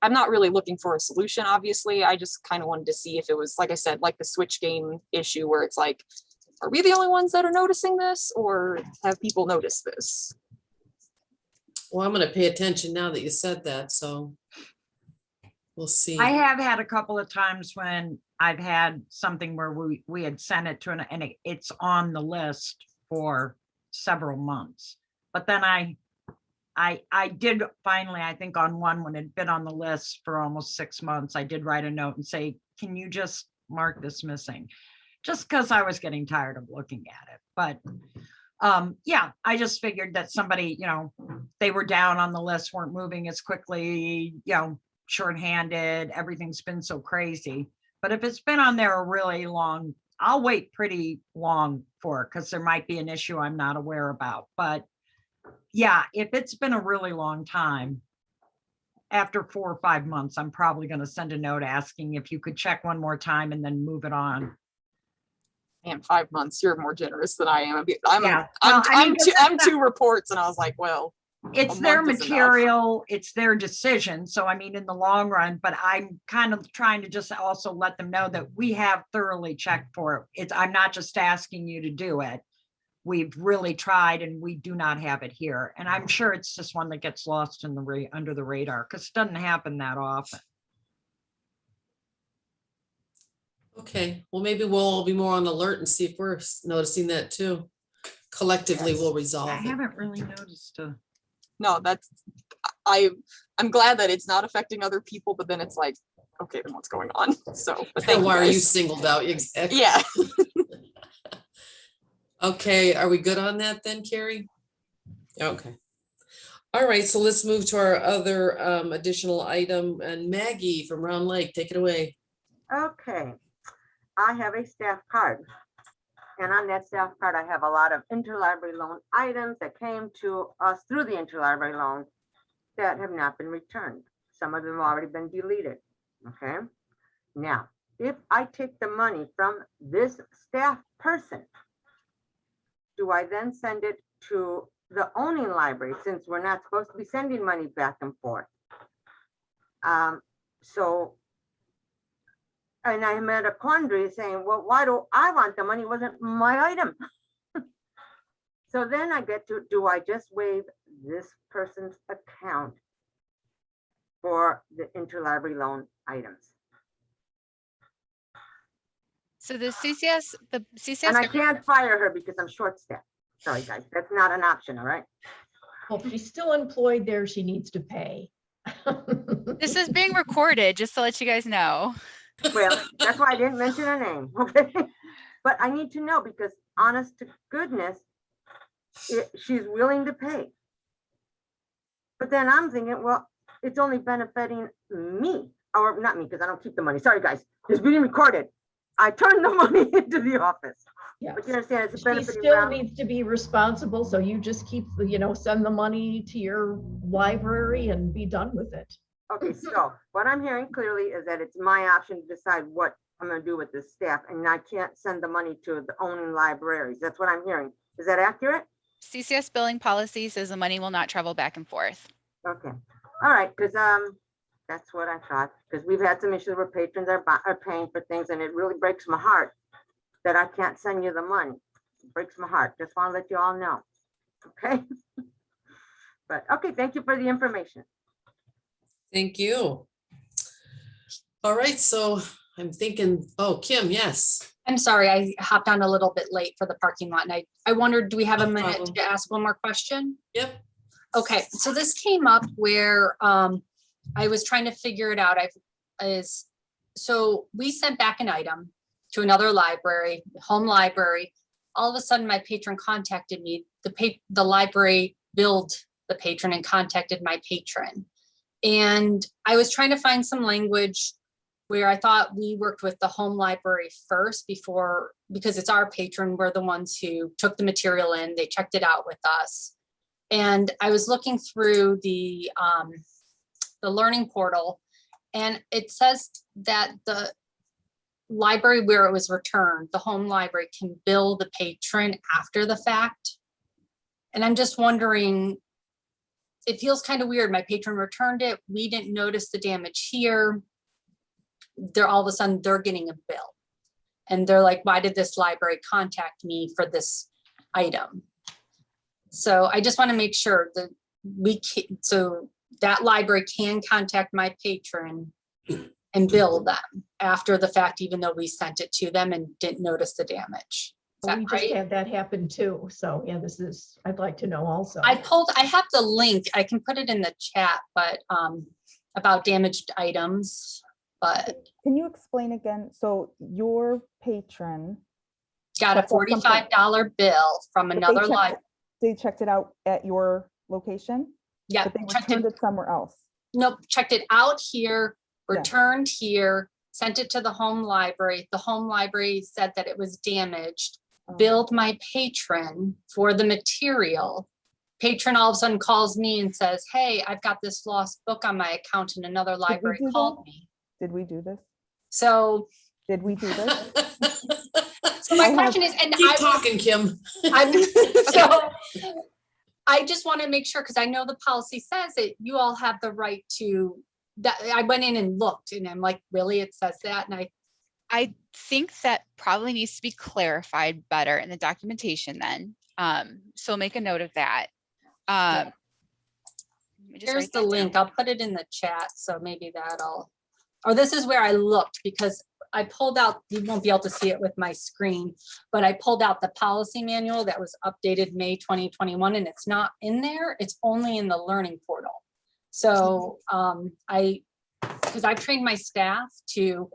I'm not really looking for a solution, obviously. I just kind of wanted to see if it was, like I said, like the Switch game issue where it's like, are we the only ones that are noticing this, or have people noticed this? Well, I'm gonna pay attention now that you said that, so we'll see. I have had a couple of times when I've had something where we had sent it to and it's on the list for several months. But then I did finally, I think on one when it had been on the list for almost 6 months, I did write a note and say, can you just mark this missing? Just because I was getting tired of looking at it. But yeah, I just figured that somebody, they were down on the list, weren't moving as quickly, shorthanded, everything's been so crazy. But if it's been on there a really long, I'll wait pretty long for it because there might be an issue I'm not aware about. But yeah, if it's been a really long time, after 4 or 5 months, I'm probably going to send a note asking if you could check one more time and then move it on. Man, 5 months, you're more generous than I am. Yeah. Well, I mean, I'm 2 reports, and I was like, well, it's a their month is enough. material, it's their decision. So I mean, in the long run, but I'm kind of trying to just also let them know that we have thoroughly checked for it. I'm not just asking you to do it. We've really tried and we do not have it here. And I'm sure it's just one that gets lost in the under the radar because it doesn't happen that often. Okay, well, maybe we'll be more on alert and see if we're noticing that too. Collectively, we'll I resolve it. haven't really noticed. No, I'm glad that it's not affecting other people, but then it's like, okay, then what's going on? So, but thank Why are you guys. singled out? Exactly. Yeah. Okay, are we good on that then, Carrie? Okay. All right, so let's move to our other additional item, and Maggie from Round Lake, take it away. Okay, I have a staff card. And on that staff card, I have a lot of interlibrary loan items that came to us through the interlibrary loan that have not been returned. Some of them have already been deleted, okay? Now, if I take the money from this staff person, do I then send it to the owning library since we're not supposed to be sending money back and forth? And I'm at a quandary saying, well, why do I want the money? It wasn't my item. So then I get to, do I just waive this person's account for the interlibrary loan items? So the CCS, And I can't fire her because I'm short-staffed. Sorry, guys, that's not an option, all right? Well, if she's still employed there, she needs to pay. This is being recorded, just to let you guys know. Well, that's why I didn't mention her name, okay? But I need to know because honest to goodness, she's willing to pay. But then I'm thinking, well, it's only benefiting me, or not me, because I don't keep the money. Sorry, guys, it's being recorded. I turned the money into the office. Yeah. But you understand, it's She benefiting still Round. needs to be responsible, so you just keep, send the money to your library and be done with it. Okay, so what I'm hearing clearly is that it's my option to decide what I'm gonna do with this staff, and I can't send the money to the owning libraries. That's what I'm hearing. Is that accurate? CCS billing policy says the money will not travel back and forth. Okay, all right, because that's what I thought, because we've had some issues where patrons are paying for things, and it really breaks my heart that I can't send you the money. It breaks my heart. Just want to let you all know. Okay. But okay, thank you for the information. Thank you. All right, so I'm thinking, oh, Kim, yes. I'm sorry, I hopped on a little bit late for the parking lot, and I wondered, do we have a No minute problem. to ask one more question? Yep. Okay, so this came up where I was trying to figure it out. So we sent back an item to another library, home library. All of a sudden, my patron contacted me. The library billed the patron and contacted my patron. And I was trying to find some language where I thought we worked with the home library first because it's our patron. We're the ones who took the material in, they checked it out with us. And I was looking through the learning portal, and it says that the library where it was returned, the home library can bill the patron after the fact. And I'm just wondering, it feels kind of weird. My patron returned it. We didn't notice the damage here. All of a sudden they're getting a bill. And they're like, why did this library contact me for this item? So I just want to make sure that so that library can contact my patron and bill them after the fact, even though we sent it to them and didn't notice the damage. Is that We just right? had that happen too. So yeah, I'd like to know also. I have the link. I can put it in the chat, but about damaged items, but Can you explain again? So your patron, got a That's something- $45 bill from but another library. they checked it out at your location, Yeah, but they checked returned it. it somewhere else. Nope, checked it out here, Yeah. returned here, sent it to the home library. The home library said that it was damaged, billed my patron for the material. Patron all of a sudden calls me and says, hey, I've got this lost book on my account, and another library do called that? me. Did we do this? So Did we do this? my I have- question is, and Keep talking, Kim. so I just want to make sure, because I know the policy says that you all have the right to, that I went in and looked and I'm like, really, it says that? And I think that probably needs to be clarified better in the documentation then. So make a note of that. Let me just here's write the that link. down. I'll put it in the chat. So maybe that'll, or this is where I looked, because I pulled out, you won't be able to see it with my screen, but I pulled out the policy manual that was updated May 2021, and it's not in there. It's only in the learning portal. So because I've trained my staff to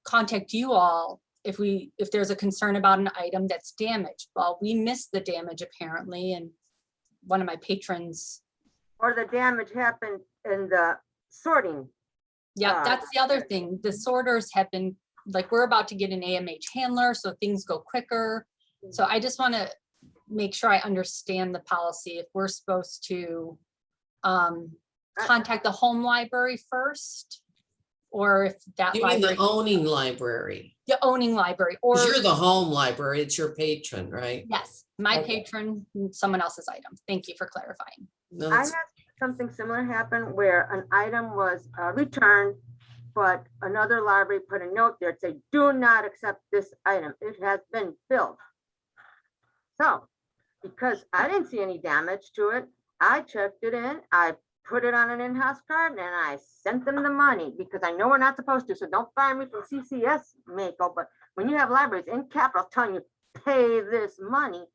contact you all if there's a concern about an item that's damaged. Well, we missed the damage apparently, and one of my patrons. Or the damage happened in the sorting. Yeah, that's the other thing. The sorters have been, like, we're about to get an AMH handler, so things go quicker. So I just want to make sure I understand the policy. If we're supposed to contact the home library first, or if that You mean the library, owning library? the owning library, or 'Cause you're the home library, it's your patron, right? yes, my Okay. patron, someone else's item. Thank you for clarifying. No, I that's- had something similar happen where an item was returned, but another library put a note there to say, do not accept this item. It has been billed. So, because I didn't see any damage to it, I checked it in, I put it on an in-house card, and I sent them the money, because I know we're not supposed to, so don't fire me from CCS, Mako, but when you have libraries in capital telling you, pay this money,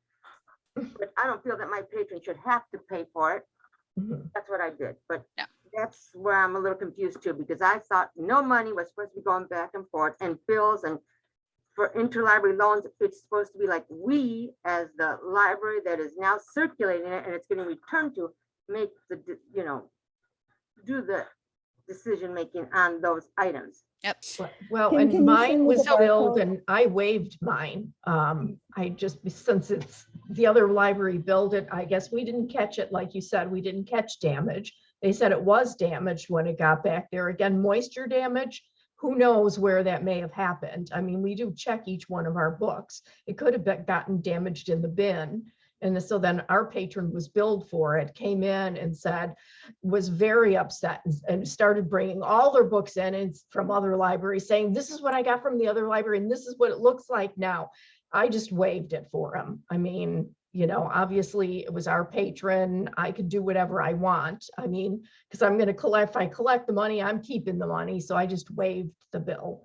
but I don't feel that my patron should have to pay for it. That's what I did, but Yeah. that's where I'm a little confused too, because I thought no money was supposed to be going back and forth, and bills, and for interlibrary loans, it's supposed to be like we, as the library that is now circulating it and it's getting returned to, make the, do the decision-making on those items. Yep. Well, Can and you mine send me was the billed barcode? and I waived mine. I just, since it's the other library billed it, I guess we didn't catch it. Like you said, we didn't catch damage. They said it was damaged when it got back there. Again, moisture damage, who knows where that may have happened. I mean, we do check each one of our books. It could have gotten damaged in the bin. And so then our patron was billed for it, came in and said, was very upset and started bringing all their books in and from other libraries saying, this is what I got from the other library and this is what it looks like now. I just waived it for him. I mean, obviously it was our patron. I could do whatever I want. I mean, because I'm going to collect, if I collect the money, I'm keeping the money. So I just waived the bill.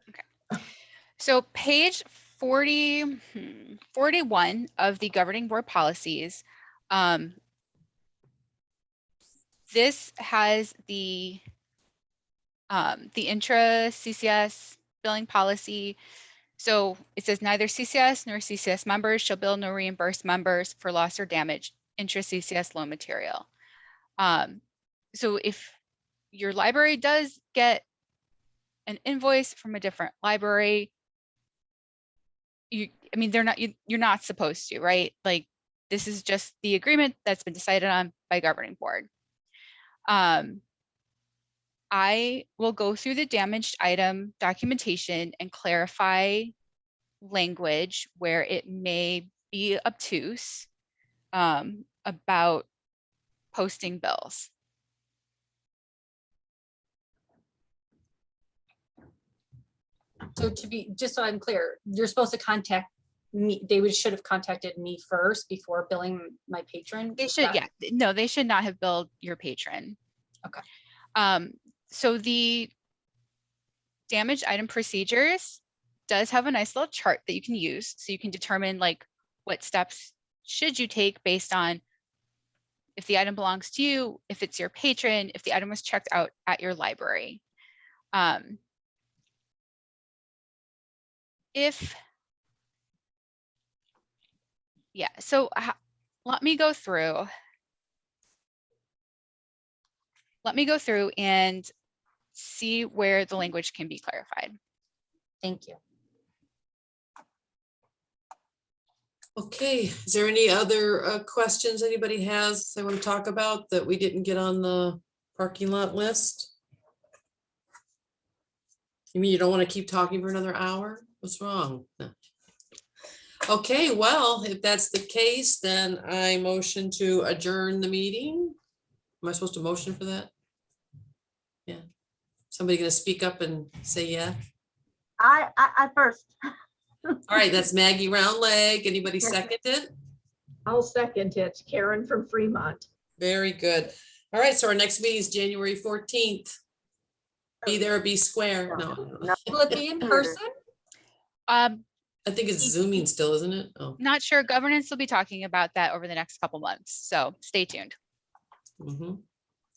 So page 41 of the governing board policies. This has the intra CCS billing policy. So it says neither CCS nor CCS members shall bill nor reimburse members for loss or damage intra CCS loan material. So if your library does get an invoice from a different library, you're not supposed to, right? Like, this is just the agreement that's been decided on by governing board. I will go through the damaged item documentation and clarify language where it may be obtuse about posting bills. So just so I'm clear, you're supposed to contact me. They should have contacted me first before billing my patron. They should, yeah. No, they should not have billed your patron. Okay. So the damaged item procedures does have a nice little chart that you can use, so you can determine like what steps should you take based on if the item belongs to you, if it's your patron, if the item was checked out at your library. So let me go through and see where the language can be clarified. Thank you. Okay, is there any other questions anybody has they want to talk about that we didn't get on the parking lot list? You mean you don't want to keep talking for another hour? What's wrong? No. Okay, well, if that's the case, then I motion to adjourn the meeting. Am I supposed to motion for that? Yeah. Somebody gonna speak up and say yeah? I first. All right, that's Maggie Roundleg. Anybody Yes. second it? I'll second it. Karen from Fremont. Very good. All right, so our next meeting is January 14th. Be there or be square. No, Will it be in person? Um, I think it's Zooming still, isn't it? Oh. not sure. Governance will be talking about that over the next couple months, so stay tuned. Mhm.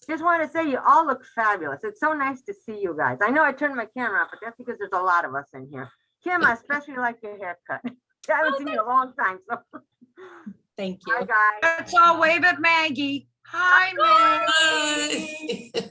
Just want to say you all look fabulous. It's so nice to see you guys. I know I turned my camera off, but that's because there's a lot of us in here. Kim, I especially like your haircut. I haven't seen you in a long time, so. Thank Hi, you. guys. Let's all wave at Maggie. Hi, Maggie. Bye.